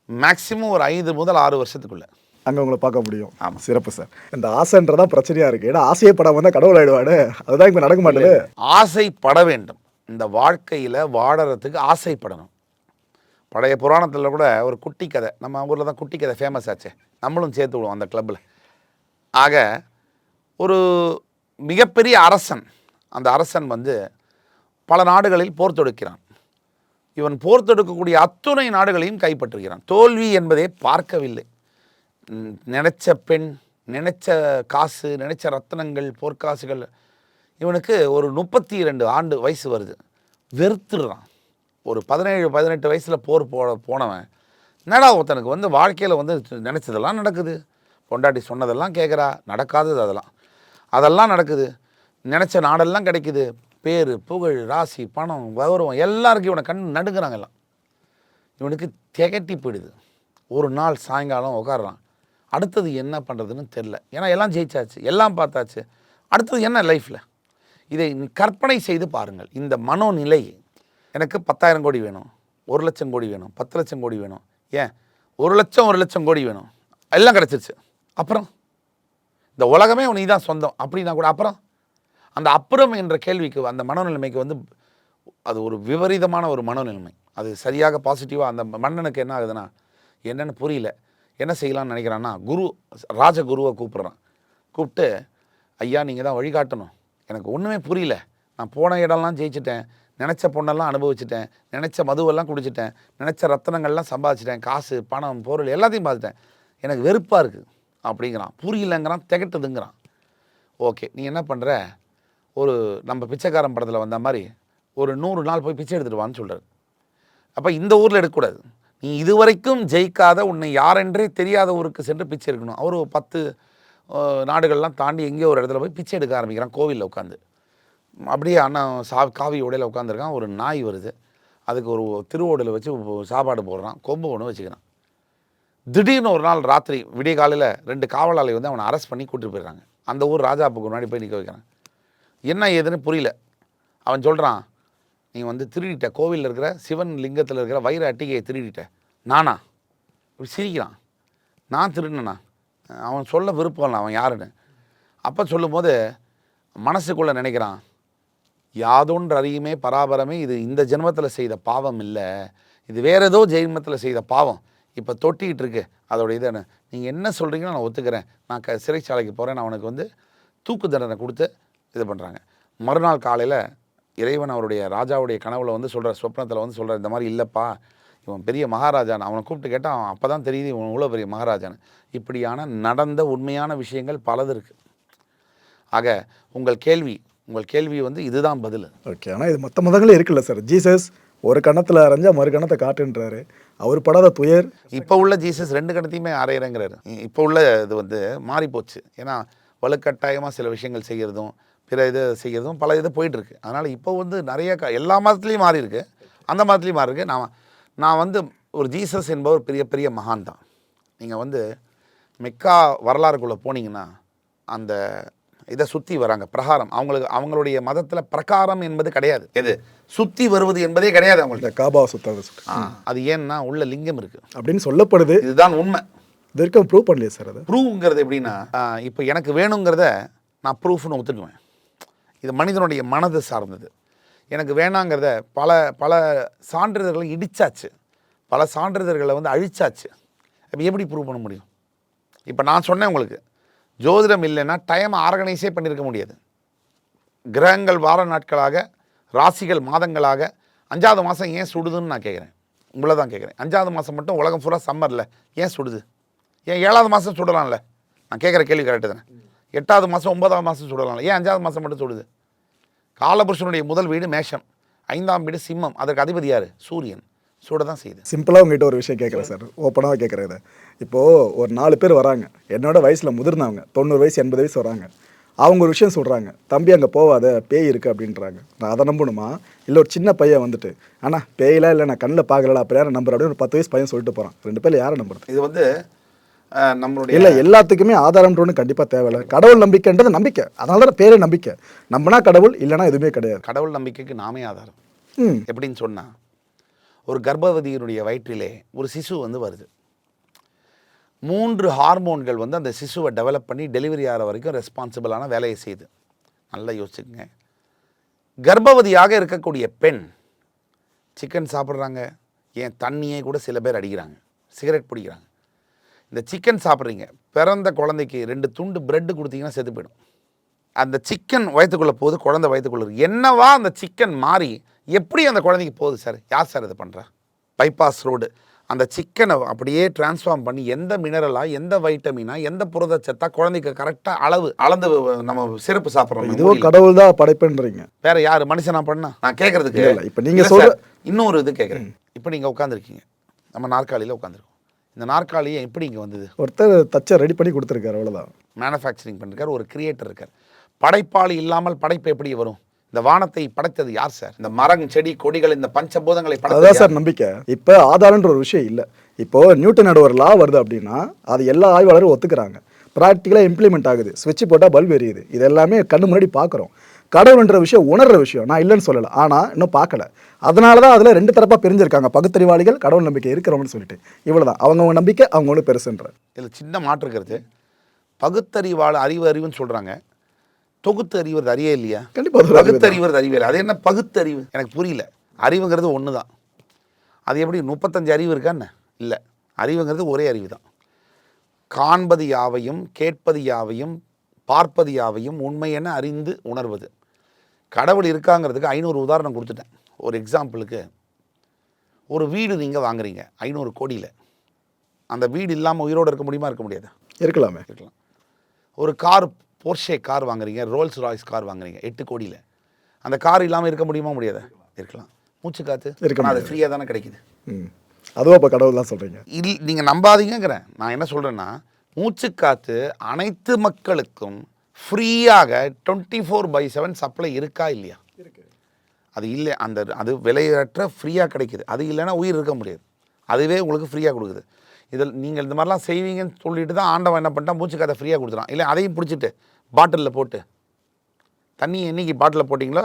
[SPEAKER 2] மேக்ஸிமம் ஒரு 5 முதல் 6 வருஷத்துக்குள்ளே
[SPEAKER 1] அங்கே உங்களை பார்க்க முடியும்.
[SPEAKER 2] ஆமாம்.
[SPEAKER 1] சிறப்பு சார். இந்த ஆசைன்றதான் பிரச்சனையாக இருக்குது. ஏன்னா ஆசையே படம் வந்தால் கடவுள் ஆகிடுவாடு. அதுதான் இப்போ நடக்க மாட்டேது.
[SPEAKER 2] ஆசைப்பட வேண்டும். இந்த வாழ்க்கையில் வாழறதுக்கு ஆசைப்படணும். பழைய புராணத்தில் கூட ஒரு குட்டி கதை, நம்ம ஊரில் தான் குட்டி கதை ஃபேமஸ் ஆச்சே, நம்மளும் சேர்த்து விடுவோம் அந்த கிளப்பில். ஆக ஒரு மிகப்பெரிய அரசன், அந்த அரசன் வந்து பல நாடுகளில் போர் தொடுக்கிறான். இவன் போர் தொடுக்கக்கூடிய அத்துணை நாடுகளையும் கைப்பற்றுகிறான். தோல்வி என்பதே பார்க்கவில்லை. நினைச்ச பெண், நினைச்ச காசு, நினைச்ச ரத்தனங்கள், போர்க்காசுகள். இவனுக்கு ஒரு 32 ஆண்டு வயசு வருது. வெறுத்துடுறான். ஒரு 17-18 வயசில் போர் போனவன் என்னடா ஒருத்தனுக்கு வந்து வாழ்க்கையில் வந்து நினச்சதெல்லாம் நடக்குது, பொண்டாட்டி சொன்னதெல்லாம் கேட்குறா, நடக்காதது அதெல்லாம் நடக்குது, நினச்ச நாடெல்லாம் கிடைக்குது, பேர் புகழ் ராசி பணம் கௌரவம் எல்லாருக்கும் இவனை கண் நடுங்கிறாங்க. எல்லாம் இவனுக்கு திகட்டி போயிடுது. ஒரு நாள் சாயங்காலம் உட்காடுறான். அடுத்தது என்ன பண்ணுறதுன்னு தெரில. ஏன்னா எல்லாம் ஜெயிச்சாச்சு, எல்லாம் பார்த்தாச்சு, அடுத்தது என்ன லைஃப்பில்? இதை கற்பனை செய்து பாருங்கள். இந்த மனோநிலை, எனக்கு 10,000 கோடி வேணும், 1 லட்சம் கோடி வேணும், 10 லட்சம் கோடி வேணும், ஏன் 1 லட்சம் 1 லட்சம் கோடி வேணும், எல்லாம் கிடச்சிருச்சு. அப்புறம் இந்த உலகமே நீ தான் சொந்தம் அப்படின்னா கூட அந்த அப்புறம் என்ற கேள்விக்கு, அந்த மனோநிலைமைக்கு வந்து அது ஒரு விபரீதமான ஒரு மனோநிலைமை. அது சரியாக பாசிட்டிவாக அந்த மன்னனுக்கு என்ன ஆகுதுன்னா, என்னென்னு புரியல, என்ன செய்யலாம்னு நினைக்கிறான்னா, ராஜகுருவை கூப்பிட்றான். கூப்பிட்டு, ஐயா நீங்கள் தான் வழிகாட்டணும், எனக்கு ஒன்றுமே புரியல, நான் போன இடம்லாம் ஜெயிச்சிட்டேன், நினச்ச பொண்ணெல்லாம் அனுபவிச்சிட்டேன், நினச்ச மதுவெல்லாம் குடிச்சிட்டேன், நினச்ச ரத்தனங்கள்லாம் சம்பாதிச்சிட்டேன், காசு பணம் பொருள் எல்லாத்தையும் பார்த்துட்டேன், எனக்கு வெறுப்பாக இருக்குது அப்படிங்கிறான். புரியலங்கிறான், திகட்டுதுங்கிறான். ஓகே, நீ என்ன பண்ணுற, ஒரு நம்ம பிச்சைக்காரன் படத்தில் வந்த மாதிரி ஒரு 100 நாள் போய் பிச்சை எடுத்துகிட்டு வான்னு சொல்கிறார். அப்போ இந்த ஊரில் எடுக்கக்கூடாது, நீ இதுவரைக்கும் ஜெயிக்காத, உன்னை யாரென்றே தெரியாத ஊருக்கு சென்று பிச்சை எடுக்கணும். அவர் 10 நாடுகள்லாம் தாண்டி எங்கேயோ ஒரு இடத்துல போய் பிச்சை எடுக்க ஆரம்பிக்கிறான் கோவிலில் உட்காந்து. அப்படியே அண்ணன் காவி உடையில் உட்காந்துருக்கான். ஒரு நாய் வருது, அதுக்கு ஒரு திருவோடில் வச்சு சாப்பாடு போடுறான், கொம்பு ஒன்று வச்சுக்கிறான். திடீர்னு ஒரு நாள் ராத்திரி விடிய காலையில் 2 காவலாளி வந்து அவனை அரெஸ்ட் பண்ணி கூட்டிட்டு போயிடுறாங்க. அந்த ஊர் ராஜாப்புக்கு முன்னாடி போய் நிற்க வைக்கிறான். என்ன ஏதுன்னு புரியல. அவன் சொல்கிறான், நீ வந்து திருடிட்ட, கோவிலில் இருக்கிற சிவன் லிங்கத்தில் இருக்கிற வைர அட்டிகையை திருடிட்ட. நானா? இப்படி சிரிக்கிறான். நான் திருடினேண்ணா? அவன் சொல்ல விருப்பம் இல்லை அவன் யாருன்னு. அப்போ சொல்லும்போது மனசுக்குள்ளே நினைக்கிறான், யாதொன்று அறியுமே பராபரமே, இது இந்த ஜென்மத்தில் செய்த பாவம் இல்லை, இது வேறு ஏதோ ஜென்மத்தில் செய்த பாவம் இப்போ தொட்டிக்கிட்டு இருக்கு. அதோட இதை நீங்கள் என்ன சொல்கிறீங்கன்னு நான் ஒத்துக்கிறேன், நான் சிறைச்சாலைக்கு போகிறேன், நான் அவனுக்கு வந்து தூக்கு தண்டனை கொடுத்து இது பண்ணுறாங்க. மறுநாள் காலையில் இறைவன் அவருடைய ராஜாவுடைய கனவுல வந்து சொல்கிற, சொப்னத்தில் வந்து சொல்கிற, இந்த மாதிரி இல்லைப்பா இவன் பெரிய மகாராஜான்னு. அவனை கூப்பிட்டு கேட்டால் அவன் அப்போ தான் தெரியுது இவன் இவ்வளோ பெரிய மகாராஜான்னு. இப்படியான நடந்த உண்மையான விஷயங்கள் பலது இருக்குது. ஆக உங்கள் கேள்வி வந்து இதுதான் பதில்.
[SPEAKER 1] ஓகே, ஆனால் இது மற்ற மதங்களே இருக்குல்ல சார். ஜீசஸ் ஒரு கணத்தில் அரைஞ்சா மறு கணத்தை காட்டுன்றாரு, அவர் படாத துயர்.
[SPEAKER 2] இப்போ உள்ள ஜீசஸ் 2 கணத்தையுமே அரையிறங்கிறாரு. இப்போ உள்ள இது வந்து மாறி போச்சு. ஏன்னா வலுக்கட்டாயமாக சில விஷயங்கள் செய்கிறதும் பிற இது செய்கிறதும் பல இது போயிட்டுருக்கு. அதனால் இப்போ வந்து நிறைய எல்லா மதத்துலேயும் மாறி இருக்குது, அந்த மதத்துலேயும் மாறி இருக்குது. நான் வந்து ஒரு ஜீசஸ் என்பவர் பெரிய பெரிய மகான் தான். நீங்கள் வந்து மெக்கா வரலாறுக்குள்ளே போனீங்கன்னா அந்த இதை சுற்றி வராங்க பிரகாரம். அவங்களுடைய மதத்தில் பிரகாரம் என்பது கிடையாது, எது சுற்றி வருவது என்பதே கிடையாது அவங்கள்ட்ட.
[SPEAKER 1] காபா சுத்தாது.
[SPEAKER 2] அது ஏன்னா உள்ள லிங்கம் இருக்குது அப்படின்னு
[SPEAKER 1] சொல்லப்படுது.
[SPEAKER 2] இதுதான் உண்மை.
[SPEAKER 1] இது வரைக்கும் ப்ரூவ் பண்ணலையே சார். அது
[SPEAKER 2] ப்ரூவ்ங்கிறது எப்படின்னா, இப்போ எனக்கு வேணுங்கிறத நான் ப்ரூஃப்னு ஒத்துக்குவேன். இது மனிதனுடைய மனது சார்ந்தது. எனக்கு வேணாங்கிறத பல சான்றிதழ்களை இடிச்சாச்சு, பல சான்றிதழ்களை வந்து அழிச்சாச்சு. அப்போ எப்படி ப்ரூவ் பண்ண முடியும்? இப்போ நான் சொன்னேன் உங்களுக்கு, ஜோதிடம் இல்லைன்னா டைம் ஆர்கனைஸே பண்ணியிருக்க முடியாது. கிரகங்கள் வார நாட்களாக, ராசிகள் மாதங்களாக, 5வது மாதம் ஏன் சுடுதுன்னு நான் கேட்குறேன். உங்களை தான் கேட்குறேன். 5வது மாதம் மட்டும் உலகம் ஃபுல்லாக சம்மரில் ஏன் சுடுது? ஏன் 7வது மாதம் சுடலாம்ல? நான் கேட்குற கேள்வி கரெக்டு தானே? 8வது மாதம் 9வது மாதம் சுடலாம்ல? ஏன் 5வது மாதம் மட்டும் சுடுது? காலபுருஷனுடைய முதல் வீடு மேஷம், 5ஆம் வீடு சிம்மம். அதற்கு அதிபதி யார்? சூரியன். சுட தான் செய்யுது.
[SPEAKER 1] சிம்பிளாக உங்ககிட்ட ஒரு விஷயம் கேட்குறேன் சார், ஓப்பனாக கேட்குறேன். இதை இப்போது ஒரு 4 பேர் வராங்க, என்னோட வயசில் முதிர்ந்தவங்க, 90 வயசு 80 வயசு வராங்க. அவங்க ஒரு விஷயம் சொல்கிறாங்க, தம்பி அங்கே போகாத பேய் இருக்குது அப்படின்றாங்க. நான் அதை நம்பணுமா? இல்லை ஒரு சின்ன பையன் வந்துட்டு ஆனால் பேயெலாம் இல்லை, நான் கண்ணில் பார்க்கல, அப்போ யாரை நம்புற அப்படின்னு ஒரு 10 வயசு பையன் சொல்லிட்டு போகிறான். 2 பேர் யாரை நம்புறது?
[SPEAKER 2] இது வந்து நம்மளுடைய
[SPEAKER 1] இல்லை, எல்லாத்துக்குமே ஆதாரம்ன்றொன்று கண்டிப்பாக தேவையில்லை. கடவுள் நம்பிக்கைன்றது நம்பிக்கை, அதனால தான் பேரே நம்பிக்கை. நம்பினா கடவுள், இல்லைனா எதுவுமே கிடையாது.
[SPEAKER 2] கடவுள் நம்பிக்கைக்கு நாமே ஆதாரம்.
[SPEAKER 1] ம்
[SPEAKER 2] எப்படின்னு சொன்னால், ஒரு கர்ப்பவதியினுடைய வயிற்றிலே ஒரு சிசு வந்து வருது. 3 ஹார்மோன்கள் வந்து அந்த சிசுவை டெவலப் பண்ணி டெலிவரி ஆகிற வரைக்கும் ரெஸ்பான்சிபிளான வேலையை செய்யுது. நல்லா யோசிச்சுக்கங்க. கர்ப்பவதியாக இருக்கக்கூடிய பெண் சிக்கன் சாப்பிட்றாங்க, ஏன் தண்ணியே கூட சில பேர் அடிக்கிறாங்க, சிகரெட் பிடிக்கிறாங்க. இந்த சிக்கன் சாப்பிட்றீங்க, பிறந்த குழந்தைக்கு 2 துண்டு பிரெட்டு கொடுத்தீங்கன்னா செத்து போயிடும். அந்த சிக்கன் வயிற்றுக்குள்ளே போகுது, குழந்தை வயிற்றுக்குள்ளே இருக்குது. என்னவா அந்த சிக்கன் மாறி எப்படி அந்த குழந்தைக்கு போகுது சார்? யார் சார் இது பண்ணுறா? பைபாஸ் ரோடு அந்த சிக்கனை அப்படியே டிரான்ஸ்ஃபார்ம் பண்ணி எந்த மினரலாக, எந்த வைட்டமினா, எந்த புரதச்சத்தா குழந்தைக்கு கரெக்டாக அளந்து நம்ம சிறப்பு சாப்பிட்றோம்.
[SPEAKER 1] இதுவும் கடவுள் தான் படைப்புன்றீங்க.
[SPEAKER 2] வேற யார் மனுஷனா பண்ணா? நான் கேட்கறதுக்கு
[SPEAKER 1] இல்லை, இப்போ நீங்கள் சொல்ற
[SPEAKER 2] இன்னொரு இது கேட்குறேன். இப்போ நீங்கள் உட்காந்துருக்கீங்க, நம்ம நாற்காலியில் உட்காந்துருக்கோம். இந்த நாற்காலியை எப்படி இங்கே வந்தது?
[SPEAKER 1] ஒருத்தர் தச்சை ரெடி பண்ணி கொடுத்துருக்காரு, அவ்வளோதான்.
[SPEAKER 2] மேனுஃபேக்சரிங் பண்ணிருக்கார், ஒரு கிரியேட்டர் இருக்கார். படைப்பாளி இல்லாமல் படைப்பு எப்படி வரும்? இந்த வானத்தை படைத்தது யார் சார்? இந்த மரம், செடி, கொடிகள், இந்த பஞ்சபூதங்களை
[SPEAKER 1] அதான் சார் நம்பிக்கை. இப்போ ஆதாரன்ற ஒரு விஷயம் இல்லை. இப்போ நியூட்டனோட ஒரு லா வருது அப்படின்னா அது எல்லா ஆய்வாளரும் ஒத்துக்கிறாங்க. ப்ராக்டிக்கலாக இம்ப்ளிமெண்ட் ஆகுது. ஸ்விட்ச் போட்டால் பல்ப் எரியுது. இது எல்லாமே கண்ணு முன்னாடி பார்க்குறோம். கடவுள்ன்ற விஷயம் உணர்ற விஷயம், நான் இல்லைன்னு சொல்லலை, ஆனால் இன்னும் பார்க்கல. அதனால தான் அதில் 2 தரப்பாக பிரிஞ்சிருக்காங்க, பகுத்தறிவாளிகள், கடவுள் நம்பிக்கை இருக்கிறவங்கன்னு சொல்லிட்டு. இவ்வளோ தான் அவங்கவுங்க நம்பிக்கை, அவங்க ஒன்று பெருசுன்ற.
[SPEAKER 2] இதில் சின்ன மாற்று கருத்து. அறிவுன்னு சொல்கிறாங்க, தொகுத்து அறிவது அறியே இல்லையா?
[SPEAKER 1] கண்டிப்பாக
[SPEAKER 2] பகுத்தறிவது அறிவியல். அது என்ன பகுத்தறிவு? எனக்கு புரியல. அறிவுங்கிறது ஒன்று தான். அது எப்படி 35 அறிவு இருக்கான்னு? இல்லை, அறிவுங்கிறது ஒரே அறிவு தான். காண்பது யாவையும், கேட்பது யாவையும், பார்ப்பது யாவையும் உண்மை என அறிந்து உணர்வது. கடவுள் இருக்காங்கிறதுக்கு 500 உதாரணம் கொடுத்துட்டேன். ஒரு எக்ஸாம்பிளுக்கு, ஒரு வீடு நீங்கள் வாங்குறீங்க 500 கோடியில். அந்த வீடு இல்லாமல் உயிரோடு இருக்க முடியுமா? இருக்க முடியாது.
[SPEAKER 1] இருக்கலாம்.
[SPEAKER 2] ஒரு கார், போர்ஷே கார் வாங்குறீங்க, ரோல்ஸ் ராய்ஸ் கார் வாங்குறீங்க 8 கோடியில். அந்த கார் இல்லாமல் இருக்க முடியுமா? முடியாது. இருக்கலாம். மூச்சு காற்று இருக்கலாம், அது ஃப்ரீயாக தானே கிடைக்குது.
[SPEAKER 1] அதுவும் இப்போ கடவுள் தான் சொல்கிறீங்க.
[SPEAKER 2] நீங்கள் நம்பாதீங்கிறேன். நான் என்ன சொல்கிறேன்னா, மூச்சு காற்று அனைத்து மக்களுக்கும் ஃப்ரீயாக 24/7 சப்ளை இருக்கா இல்லையா? அது இல்லை, அது விலையற்ற ஃப்ரீயாக கிடைக்குது. அது இல்லைன்னா உயிர் இருக்க முடியாது. அதுவே உங்களுக்கு ஃப்ரீயாக கொடுக்குது. இதில் நீங்கள் இந்த மாதிரிலாம் செய்வீங்கன்னு சொல்லிட்டு தான் ஆண்டவன் என்ன பண்ணிட்டான், மூச்சு காற்றை ஃப்ரீயாக கொடுத்துறான். இல்லை, அதையும் பிடிச்சிட்டு பாட்டிலில் போட்டு, தண்ணி என்னைக்கு பாட்டிலில் போட்டிங்களோ,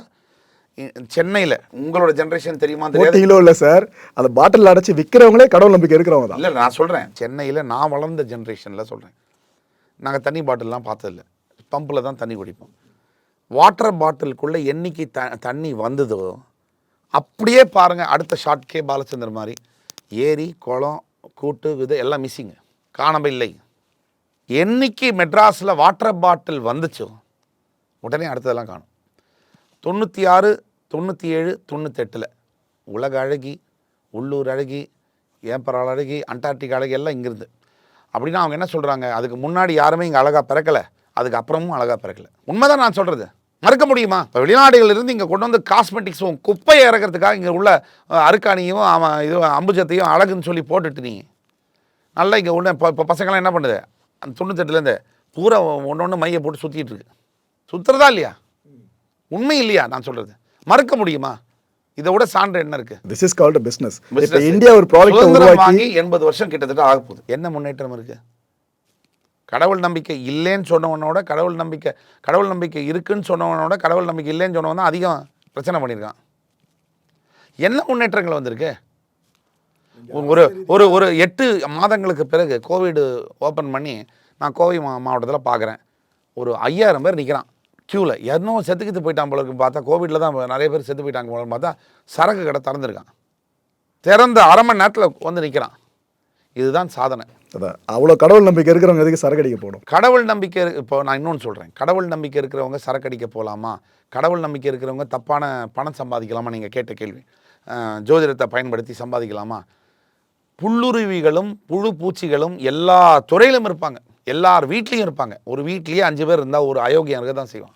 [SPEAKER 2] சென்னையில் உங்களோட ஜென்ரேஷன் தெரியுமா தெரியாது
[SPEAKER 1] இல்லை சார், அந்த பாட்டில் அடைச்சி விற்கிறவங்களே கடவுள் நம்பிக்கை இருக்கிறவங்க தான்.
[SPEAKER 2] இல்லை, நான் சொல்கிறேன், சென்னையில் நான் வளர்ந்த ஜென்ரேஷனில் சொல்கிறேன். நாங்கள் தண்ணி பாட்டில்லாம் பார்த்ததில்ல, பம்பில் தான் தண்ணி குடிப்போம். வாட்டர் பாட்டிலுக்குள்ளே என்னைக்கு தண்ணி வந்ததோ அப்படியே பாருங்கள், அடுத்த ஷார்ட் கே பாலச்சந்தர் மாதிரி ஏரி, குளம், கூட்டு, விதை எல்லாம் மிஸ்ஸிங்கு, காணாமல் இல்லை. என்னைக்கு மெட்ராஸில் வாட்டர் பாட்டில் வந்துச்சோ உடனே அடுத்ததெல்லாம் காணும். 96, 97, 98 உலக அழகி, உள்ளூர் அழகி, ஏப்பரால் அழகி, அண்டார்டிக் அழகி எல்லாம் இங்கிருந்து. அப்படின்னா அவங்க என்ன சொல்கிறாங்க, அதுக்கு முன்னாடி யாருமே இங்கே அழகாக பிறக்கலை, அதுக்கு அப்புறமும் அழகாக பிறக்கலை. உண்மைதான் நான் சொல்கிறது, மறுக்க முடியுமா? இப்போ வெளிநாடுகளிலிருந்து இங்கே கொண்டு வந்து காஸ்மெட்டிக்ஸும் குப்பையை இறக்கிறதுக்காக இங்கே உள்ள அருக்காணியும் அம்புஜத்தையும் அழகுன்னு சொல்லி போட்டுட்டு நீ நல்லா இங்கே உள்ள இப்போ பசங்களாம் என்ன பண்ணுது, அந்த 98லேருந்து பூரா ஒன்று மையை போட்டு சுற்றிட்டு இருக்கு. சுற்றுறதா இல்லையா? உண்மை இல்லையா நான் சொல்கிறது? மறுக்க முடியுமா? இதை விட சான்று என்ன இருக்குது?
[SPEAKER 1] This is called business. இப்போ இந்தியா ஒரு ப்ராடக்ட்
[SPEAKER 2] வாங்கி 80 வருஷம் கிட்டத்தட்ட ஆக போகுது. என்ன முன்னேற்றம் இருக்குது? கடவுள் நம்பிக்கை இல்லைன்னு சொன்னவனோட கடவுள் நம்பிக்கை இருக்குன்னு சொன்னவனோட கடவுள் நம்பிக்கை இல்லைன்னு சொன்னவன் தான் அதிகம் பிரச்சனை பண்ணியிருக்கான். என்ன முன்னேற்றங்கள் வந்திருக்கு? ஒரு ஒரு ஒரு 8 மாதங்களுக்கு பிறகு கோவிட் ஓப்பன் பண்ணி நான் கோவை மாவட்டத்தில் பார்க்குறேன், ஒரு 5000 பேர் நிற்கிறான் க்யூவில். இன்னும் செத்துக்கிட்டு போயிட்டான் போல இருக்குன்னு பார்த்தா, கோவிட்டில் தான் நிறைய பேர் செத்து போயிட்டாங்க போல பார்த்தா, சரக்கு கடை திறந்துருக்கான். திறந்த அரை மணி நேரத்தில் வந்து நிற்கிறான். இதுதான் சாதனை.
[SPEAKER 1] அதான் அவ்வளோ கடவுள் நம்பிக்கை இருக்கிறவங்க எதுக்கு சரக்கு அடிக்க போகணும்?
[SPEAKER 2] கடவுள் நம்பிக்கை இப்போ நான் இன்னொன்று சொல்கிறேன், கடவுள் நம்பிக்கை இருக்கிறவங்க சரக்கு அடிக்க போகலாமா? கடவுள் நம்பிக்கை இருக்கிறவங்க தப்பான பணம் சம்பாதிக்கலாமா? நீங்கள் கேட்ட கேள்வி. ஜோதிடத்தை பயன்படுத்தி சம்பாதிக்கலாமா? புல்லுருவிகளும் புழு பூச்சிகளும் எல்லா துறையிலும் இருப்பாங்க, எல்லார் வீட்லேயும் இருப்பாங்க. ஒரு வீட்லேயே 5 பேர் இருந்தால் ஒரு அயோக்கியம் இருக்க தான் செய்வான்.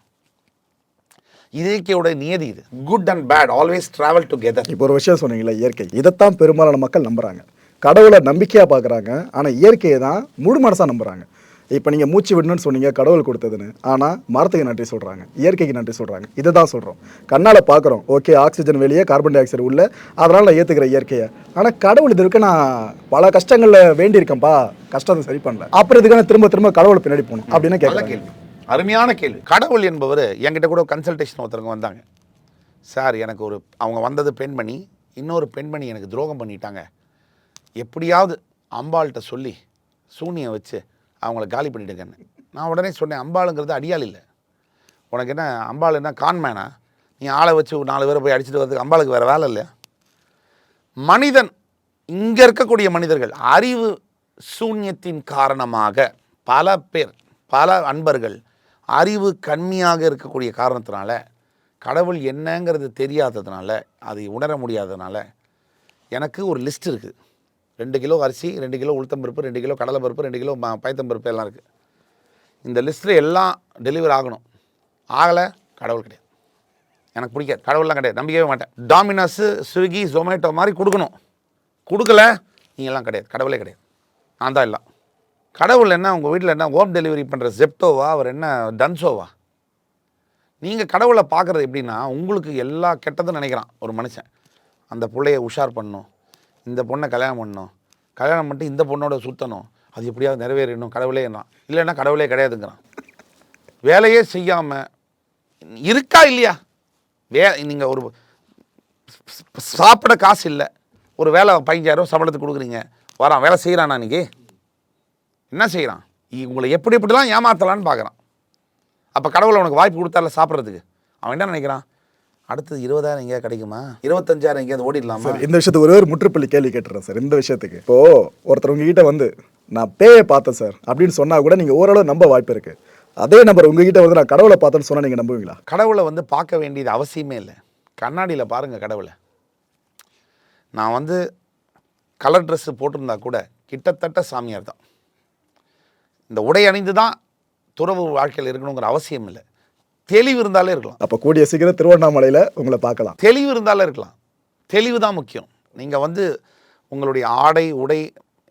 [SPEAKER 2] இயற்கையோட நியதி இது. Good and bad always travel together.
[SPEAKER 1] இப்போ ஒரு விஷயம் சொன்னீங்களா, இயற்கை. இதைத்தான் பெரும்பாலான மக்கள் நம்புறாங்க. கடவுளை நம்பிக்கையாக பார்க்குறாங்க, ஆனால் இயற்கையை தான் முழு மனசாக நம்புறாங்க. இப்போ நீங்கள் மூச்சு விடணும்னு சொன்னீங்க, கடவுள் கொடுத்ததுன்னு. ஆனால் மரத்துக்கு நன்றி சொல்கிறாங்க, இயற்கைக்கு நன்றி சொல்கிறாங்க. இதை தான் சொல்கிறோம். கண்ணால் பார்க்குறோம், ஓகே, ஆக்சிஜன் வெளியே, கார்பன் டை ஆக்சைடு உள்ள, அதனால் நான் ஏற்றுக்கிறேன் இயற்கையை. ஆனால் கடவுள் இது வரைக்கும் நான் பல கஷ்டங்களில் வேண்டியிருக்கேன்ப்பா, கஷ்டத்தை சரி பண்ணல, அப்புறம் இதுக்கான திரும்ப திரும்ப கடவுளை பின்னாடி போகணும் அப்படின்னு
[SPEAKER 2] நல்ல
[SPEAKER 1] கேட்கலாம்.
[SPEAKER 2] கேள்வி, அருமையான கேள்வி. கடவுள் என்பவர் என்கிட்ட கூட கன்சல்டேஷன் ஒருத்தவங்க வந்தாங்க. சார், எனக்கு அவங்க வந்தது பெண்மணி, இன்னொரு பெண்மணி எனக்கு துரோகம் பண்ணிட்டாங்க, எப்படியாவது அம்பாள்கிட்ட சொல்லி சூனியம் வச்சு அவங்கள காலி பண்ணிட்டுருக்கேன்னு. நான் உடனே சொன்னேன், அம்பாளுங்கிறது அடியாள் இல்லை. உனக்கு என்ன அம்பாள் என்ன கான்மேனா? நீ ஆளை வச்சு 4 பேரை போய் அடிச்சுட்டு வரதுக்கு அம்பாளுக்கு வேறு வேலை இல்லையா? மனிதன், இங்கே இருக்கக்கூடிய மனிதர்கள் அறிவு சூன்யத்தின் காரணமாக பல பேர், பல அன்பர்கள் அறிவு கம்மியாக இருக்கக்கூடிய காரணத்தினால, கடவுள் என்னங்கிறது தெரியாததுனால, அதை உணர முடியாததுனால, எனக்கு ஒரு லிஸ்ட் இருக்குது. 2 கிலோ அரிசி, 2 கிலோ உளுத்தம்பருப்பு, 2 கிலோ கடலை பருப்பு, 2 கிலோ பயத்தம்பருப்பு எல்லாம் இருக்குது. இந்த லிஸ்ட்டில் எல்லாம் டெலிவரி ஆகணும். ஆகலை, கடவுள் கிடையாது. எனக்கு பிடிக்காது, கடவுள்லாம் கிடையாது, நம்பிக்கவே மாட்டேன். டாமினோஸு, ஸ்விக்கி, ஜொமேட்டோ மாதிரி கொடுக்கணும். கொடுக்கல, நீங்கள்லாம் கிடையாது, கடவுளே கிடையாது, நான் தான் எல்லாம். கடவுள் என்ன உங்கள் வீட்டில் என்ன ஹோம் டெலிவரி பண்ணுற ஜெப்டோவா? அவர் என்ன டன்சோவா? நீங்கள் கடவுளை பார்க்குறது எப்படின்னா, உங்களுக்கு எல்லா கெட்டதும் நினைக்கிறான் ஒரு மனுஷன். அந்த பிள்ளைய உஷார் பண்ணணும், இந்த பொண்ணை கல்யாணம் பண்ணணும், கல்யாணம் பண்ணிட்டு இந்த பொண்ணோட சுற்றணும், அது எப்படியாவது நிறைவேறணும், கடவுளே என்ன இல்லைன்னா கடவுளே கிடையாதுங்கிறான். வேலையே செய்யாமல் இருக்கா இல்லையா? நீங்கள் ஒரு சாப்பிட காசு இல்லை, ஒரு வேலை 15,000 சம்பளத்துக்கு கொடுக்குறீங்க, வரான் வேலை செய்கிறானா? அன்றைக்கி என்ன செய்கிறான்? உங்களை எப்படி எப்படிலாம் ஏமாற்றலான்னு பார்க்குறான். அப்போ கடவுளை உனக்கு வாய்ப்பு கொடுத்தால சாப்பிட்றதுக்கு, அவன் என்ன நினைக்கிறான்? அடுத்தது 20,000 எங்கேயா கிடைக்குமா, 25,000 எங்கேயாவது ஓடிடலாமா?
[SPEAKER 1] சார், இந்த விஷயத்துக்கு ஒரே ஒரு முற்றுப்புள்ளி கேள்வி கேட்டுறேன் சார். இந்த விஷயத்துக்கு இப்போ ஒருத்தர் உங்ககிட்ட வந்து நான் பேயை பார்த்தேன் சார் அப்படின்னு சொன்னா கூட நீங்க ஓரளவு நம்ப வாய்ப்பு இருக்கு. அதே நம்பர் உங்ககிட்ட வந்து நான் கடவுளை பார்த்தேன்னு சொன்னா நீங்க நம்புவீங்களா?
[SPEAKER 2] கடவுளை பார்க்க வேண்டியது அவசியமே இல்லை. கண்ணாடியில் பாருங்கள் கடவுளை. நான் கலர் ட்ரெஸ்ஸு போட்டிருந்தா கூட கிட்டத்தட்ட சாமியார் தான். இந்த உடை அணிந்து தான் துறவு வாழ்க்கையில் இருக்கணுங்கிற அவசியம் இல்லை. தெளிவு இருந்தாலே இருக்கலாம்.
[SPEAKER 1] அப்போ கூடிய சீக்கிரம் திருவண்ணாமலையில் உங்களை பார்க்கலாம்.
[SPEAKER 2] தெளிவு இருந்தாலே இருக்கலாம். தெளிவு தான் முக்கியம். நீங்கள் உங்களுடைய ஆடை உடை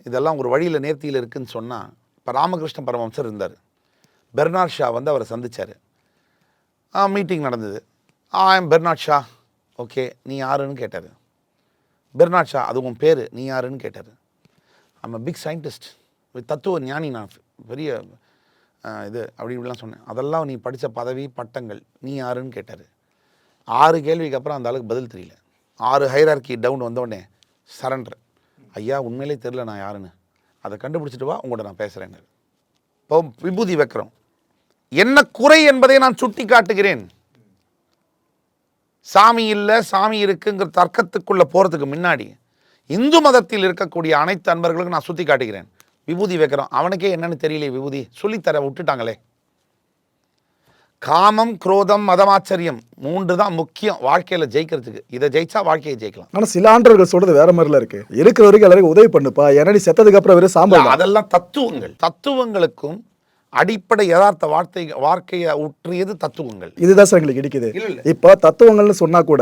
[SPEAKER 2] இதெல்லாம் ஒரு வழியில் நேர்த்தியில் இருக்குதுன்னு சொன்னால், இப்போ ராமகிருஷ்ண பரமஹம்சர் இருந்தார். பெர்னார்ட் ஷா அவரை சந்தித்தார். மீட்டிங் நடந்தது. பெர்னார்ட் ஷா, ஓகே, நீ யாருன்னு கேட்டார். பெர்னார்ட் ஷா, அது உன் பேர், நீ யாருன்னு கேட்டார். ஐம் பிக் சயின்டிஸ்ட், தத்துவ ஞானி, நான் பெரிய இது அப்படி இப்படிலாம் சொன்னேன். அதெல்லாம் நீ படித்த பதவி பட்டங்கள், நீ யாருன்னு கேட்டார். 6 கேள்விக்கு அப்புறம் அந்த ஆளுக்கு பதில் தெரியல. 6 ஹைரார்கி டவுன் வந்தோடனே சரண்டர். ஐயா, உண்மையிலே தெரியல நான் யாருன்னு, அதை கண்டுபிடிச்சிட்டு வா, உங்கள்கிட்ட நான் பேசுகிறேங்க. இப்போ விபூதி வைக்கிறோம், என்ன குறை என்பதை நான் சுட்டி காட்டுகிறேன். சாமி இல்லை சாமி இருக்குங்கிற தர்க்கத்துக்குள்ளே போகிறதுக்கு முன்னாடி இந்து மதத்தில் இருக்கக்கூடிய அனைத்து அன்பர்களுக்கும் நான் சுட்டி காட்டுகிறேன். விபூதி வைக்கிறோம், அவனுக்கே என்னன்னு தெரியலையே, விபூதி சொல்லித்தர விட்டுட்டாங்களே. காமம், குரோதம், மதமாச்சரியம் 3 தான் முக்கியம் வாழ்க்கையில் ஜெயிக்கிறதுக்கு. இதை ஜெயிச்சா வாழ்க்கையை ஜெயிக்கலாம்.
[SPEAKER 1] ஆனால் சில ஆண்டவர்கள் சொல்றது வேற மாதிரிலாம் இருக்கு. இருக்கிற வரைக்கும் எல்லாருக்கும் உதவி பண்ணுப்பா, ஏன்னா நீ செத்ததுக்கு அப்புறம் வெறும் சாம்பல்.
[SPEAKER 2] அதெல்லாம் தத்துவங்கள். தத்துவங்களுக்கும் அடிப்படை யதார்த்த வாழ்க்கையை ஊற்றியது தத்துவங்கள்.
[SPEAKER 1] இதுதான் சார் எங்களுக்கு இடிக்குது. இப்போ தத்துவங்கள்னு சொன்னா கூட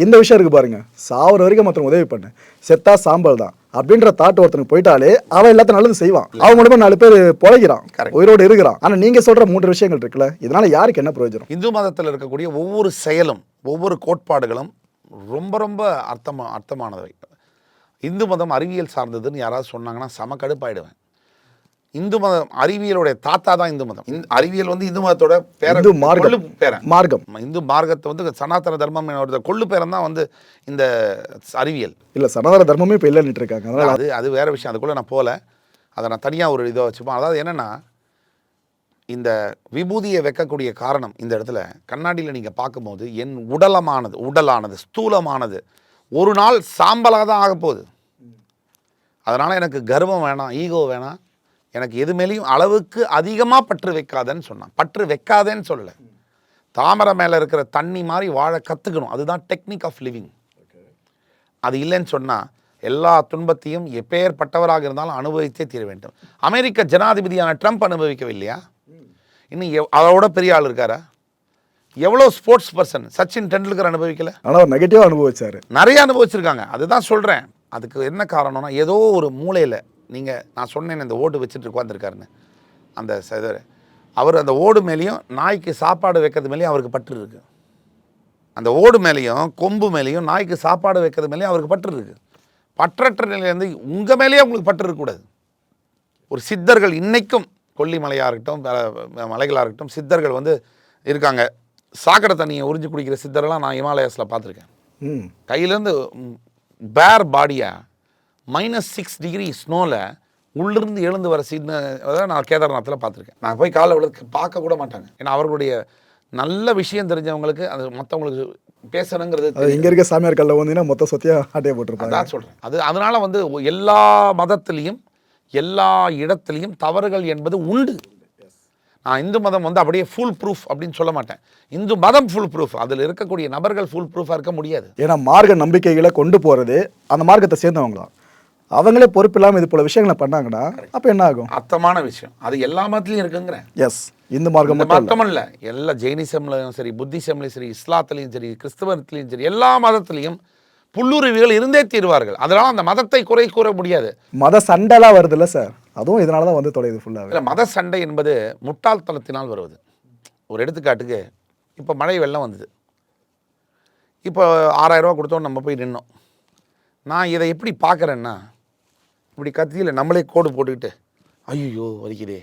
[SPEAKER 1] இந்த விஷயம் இருக்கு பாருங்க, சாவர வரைக்கும் மற்றவங்க உதவி பண்ணு, செத்தா சாம்பல் தான் அப்படின்ற தாட் ஒருத்தனுக்கு போயிட்டாலே அவன் எல்லாத்தையும் நல்லது செய்வான். அவன் மூலமா 4 பேர் பொழைக்கிறான், உயிரோடு இருக்கிறான். ஆனா நீங்க சொல்ற 3 விஷயங்கள் இருக்குல்ல, இதனால யாருக்கு என்ன பிரயோஜனம்?
[SPEAKER 2] இந்து மதத்தில் இருக்கக்கூடிய ஒவ்வொரு செயலும் ஒவ்வொரு கோட்பாடுகளும் ரொம்ப ரொம்ப அர்த்தமானவை. இந்து மதம் அறிவியல் சார்ந்ததுன்னு யாராவது சொன்னாங்கன்னா செம கடுப்பாயிடுவேன். இந்து மதம் அறிவியலுடைய தாத்தா தான் இந்து மதம். அறிவியல் இந்து மதத்தோட
[SPEAKER 1] மார்க்கம்.
[SPEAKER 2] இந்து மார்க்கத்தை சனாதன தர்மம் கொள்ளு பேரன் தான் இந்த அறிவியல்.
[SPEAKER 1] இல்ல, சனாதன தர்மமே இப்போ இல்லைன்னு இருக்காங்க.
[SPEAKER 2] அது வேற விஷயம், அதுக்குள்ள நான் போல, அதை நான் தனியாக ஒரு இதை வச்சுப்போம். அதாவது என்னன்னா, இந்த விபூதியை வைக்கக்கூடிய காரணம் இந்த இடத்துல கண்ணாடியில் நீங்கள் பார்க்கும்போது என் உடலானது ஸ்தூலமானது ஒரு நாள் சாம்பலாக தான் ஆக போகுது. அதனால் எனக்கு கர்வம் வேணாம், ஈகோ வேணாம், எனக்கு எது மேலேயும் அளவுக்கு அதிகமாக பற்று வைக்காதேன்னு சொன்னான். பற்று வைக்காதேன்னு சொல்லலை, தாமரை மேலே இருக்கிற தண்ணி மாதிரி வாழ கற்றுக்கணும். அதுதான் டெக்னிக் ஆஃப் லிவிங். அது இல்லைன்னு சொன்னால் எல்லா துன்பத்தையும் எப்பேற்பட்டவராக இருந்தாலும் அனுபவித்தே தீர வேண்டும். அமெரிக்க ஜனாதிபதியான ட்ரம்ப் அனுபவிக்கவில்லையா? இன்னும் அதோட பெரிய ஆள் இருக்காரா? எவ்வளோ ஸ்போர்ட்ஸ் பர்சன் சச்சின் டெண்டுல்கர் அனுபவிக்கல?
[SPEAKER 1] ஆனால் நெகட்டிவாக அனுபவிச்சார்.
[SPEAKER 2] நிறைய அனுபவிச்சிருக்காங்க. அதுதான் சொல்கிறேன். அதுக்கு என்ன காரணம்னா, ஏதோ ஒரு மூலையில் நான் சொன்னேன் இந்த ஓடு வச்சுட்டு உட்காந்துருக்காருன்னு, அந்த அவர் அந்த ஓடு மேலேயும் நாய்க்கு சாப்பாடு வைக்கிறது மேலேயும் அவருக்கு பற்று இருக்கு. அந்த ஓடு மேலேயும் கொம்பு மேலேயும் நாய்க்கு சாப்பாடு வைக்கிறது மேலேயும் அவருக்கு பற்று இருக்கு. பற்றற்ற நிலையிலேருந்து உங்கள் மேலேயே உங்களுக்கு பற்று இருக்கக்கூடாது. ஒரு சித்தர்கள் இன்னைக்கும் கொல்லிமலையாக இருக்கட்டும், மலைகளாக இருக்கட்டும், சித்தர்கள் இருக்காங்க. சாக்கடை தண்ணியை உறிஞ்சி குடிக்கிற சித்தரெல்லாம் நான் ஹிமாலயாஸில் பார்த்துருக்கேன். கையிலேருந்து பேர் பாடியாக -6 டிகிரி ஸ்னோவில் உள்ளிருந்து எழுந்து வர நான் கேதார்நாத்தில் பார்த்துருக்கேன். நான் போய் காலை விளக்கு பார்க்க கூட மாட்டாங்க. ஏன்னா அவர்களுடைய நல்ல விஷயம் தெரிஞ்சவங்களுக்கு அது மற்றவங்களுக்கு பேசணுங்கிறது.
[SPEAKER 1] இங்கே இருக்க சாமியார் கல்ல வந்தீங்கன்னா மொத்த சொத்தியாக ஆட்டையை போட்டிருப்பாங்க.
[SPEAKER 2] அதான் சொல்கிறேன். அதனால் எல்லா மதத்துலேயும் எல்லா இடத்துலையும் தவறுகள் என்பது உண்டு. நான் இந்து மதம் அப்படியே ஃபுல் ப்ரூஃப் அப்படின்னு சொல்ல மாட்டேன். இந்து மதம் ஃபுல் ப்ரூஃப், அதில் இருக்கக்கூடிய நபர்கள் ஃபுல் ப்ரூஃபாக இருக்க முடியாது.
[SPEAKER 1] ஏன்னா மார்க்க நம்பிக்கைகளை கொண்டு போகிறது அந்த மார்க்கத்தை சேர்ந்தவங்களாம். அவங்களே பொறுப்பு இல்லாமல் இது போல விஷயங்களை பண்ணாங்கன்னா அப்போ என்ன ஆகும்?
[SPEAKER 2] அர்த்தமான விஷயம். அது எல்லா மதத்துலையும் இருக்குங்கிறேன்.
[SPEAKER 1] எஸ், இந்து மார்க்கம்
[SPEAKER 2] மட்டும் இல்லை, எல்லா ஜெயினிசம்லையும் சரி, புத்திசம்லையும் சரி, இஸ்லாத்துலையும் சரி, கிறிஸ்தவத்திலையும் சரி, எல்லா மதத்துலையும் புல்லுருவிகள் இருந்தே தீர்வார்கள். அதனால அந்த மதத்தை குறை கூற முடியாது.
[SPEAKER 1] மத சண்டைலாம் வருது இல்லை சார், அதுவும் இதனால தான் தொலைது ஃபுல்லாக.
[SPEAKER 2] இல்லை, மத சண்டை என்பது முட்டாள்தனத்தினால் வருவது. ஒரு எடுத்துக்காட்டுக்கு, இப்போ மழை வெள்ளம் வந்தது. இப்போ 6000 ரூபா கொடுத்தோன்னு நம்ம போய் நின்னோம். நான் இதை எப்படி பார்க்குறேன்னா, இப்படி கத்தியில் நம்மளே கோடு போட்டுக்கிட்டு ஐயோ வலிக்குதே,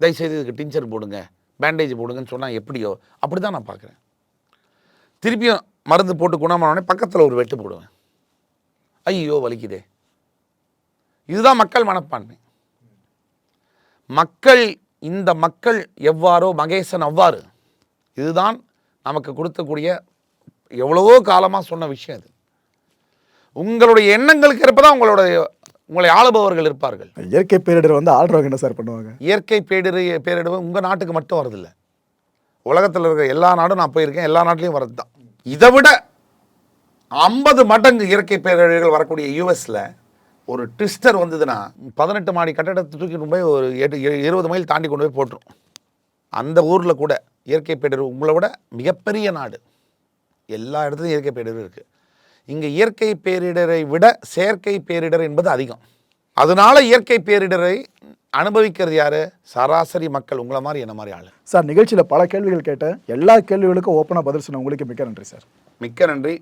[SPEAKER 2] தயவுசெய்து இதுக்கு டிஞ்சர் போடுங்க, பேண்டேஜ் போடுங்கன்னு சொன்னால் எப்படியோ அப்படி தான் நான் பார்க்குறேன். திருப்பியும் மருந்து போட்டு குணமானோடனே பக்கத்தில் ஒரு வெட்டு போடுவேன். ஐயோ வலிக்குதே. இதுதான் மக்கள் மனப்பான்மை. இந்த மக்கள் எவ்வாறோ மகேசன் அவ்வாறு. இதுதான் நமக்கு கொடுக்கக்கூடிய எவ்வளவோ காலமாக சொன்ன விஷயம். இது உங்களுடைய எண்ணங்களுக்கு ஏற்பதான் உங்களை ஆளுபவர்கள் இருப்பார்கள்.
[SPEAKER 1] இயற்கை பேரிடர் ஆள்றவங்க என்ன சார் பண்ணுவாங்க? இயற்கை
[SPEAKER 2] பேரிடர் உங்கள் நாட்டுக்கு மட்டும் வரதில்ல, உலகத்தில் இருக்கிற எல்லா நாடும் நான் போயிருக்கேன், எல்லா நாட்டிலையும் வரது தான். இதை விட 50 மடங்கு இயற்கை பேரிடர்கள் வரக்கூடிய யூஎஸில் ஒரு ட்விஸ்டர் வந்ததுன்னா 18 மாடி கட்டடத்தை தூக்கிட்டு போய் ஒரு 20 மைல் தாண்டி கொண்டு போய் போட்டுரும். அந்த ஊரில் கூட இயற்கை பேரிடர் உங்களை விட மிகப்பெரிய நாடு, எல்லா இடத்துலையும் இயற்கை பேரிடர் இருக்குது. இங்கே இயற்கை பேரிடரை விட செயற்கை பேரிடர் என்பது அதிகம். அதனால இயற்கை பேரிடரை அனுபவிக்கிறது யாரு? சராசரி மக்கள், உங்களை மாதிரி என்ன மாதிரி ஆளு.
[SPEAKER 1] சார், நிகழ்ச்சியில் பல கேள்விகள் கேட்டேன். எல்லா கேள்விகளுக்கும் ஓப்பனாக பதில் சொன்ன உங்களுக்கு மிக்க நன்றி சார்.
[SPEAKER 2] மிக்க நன்றி.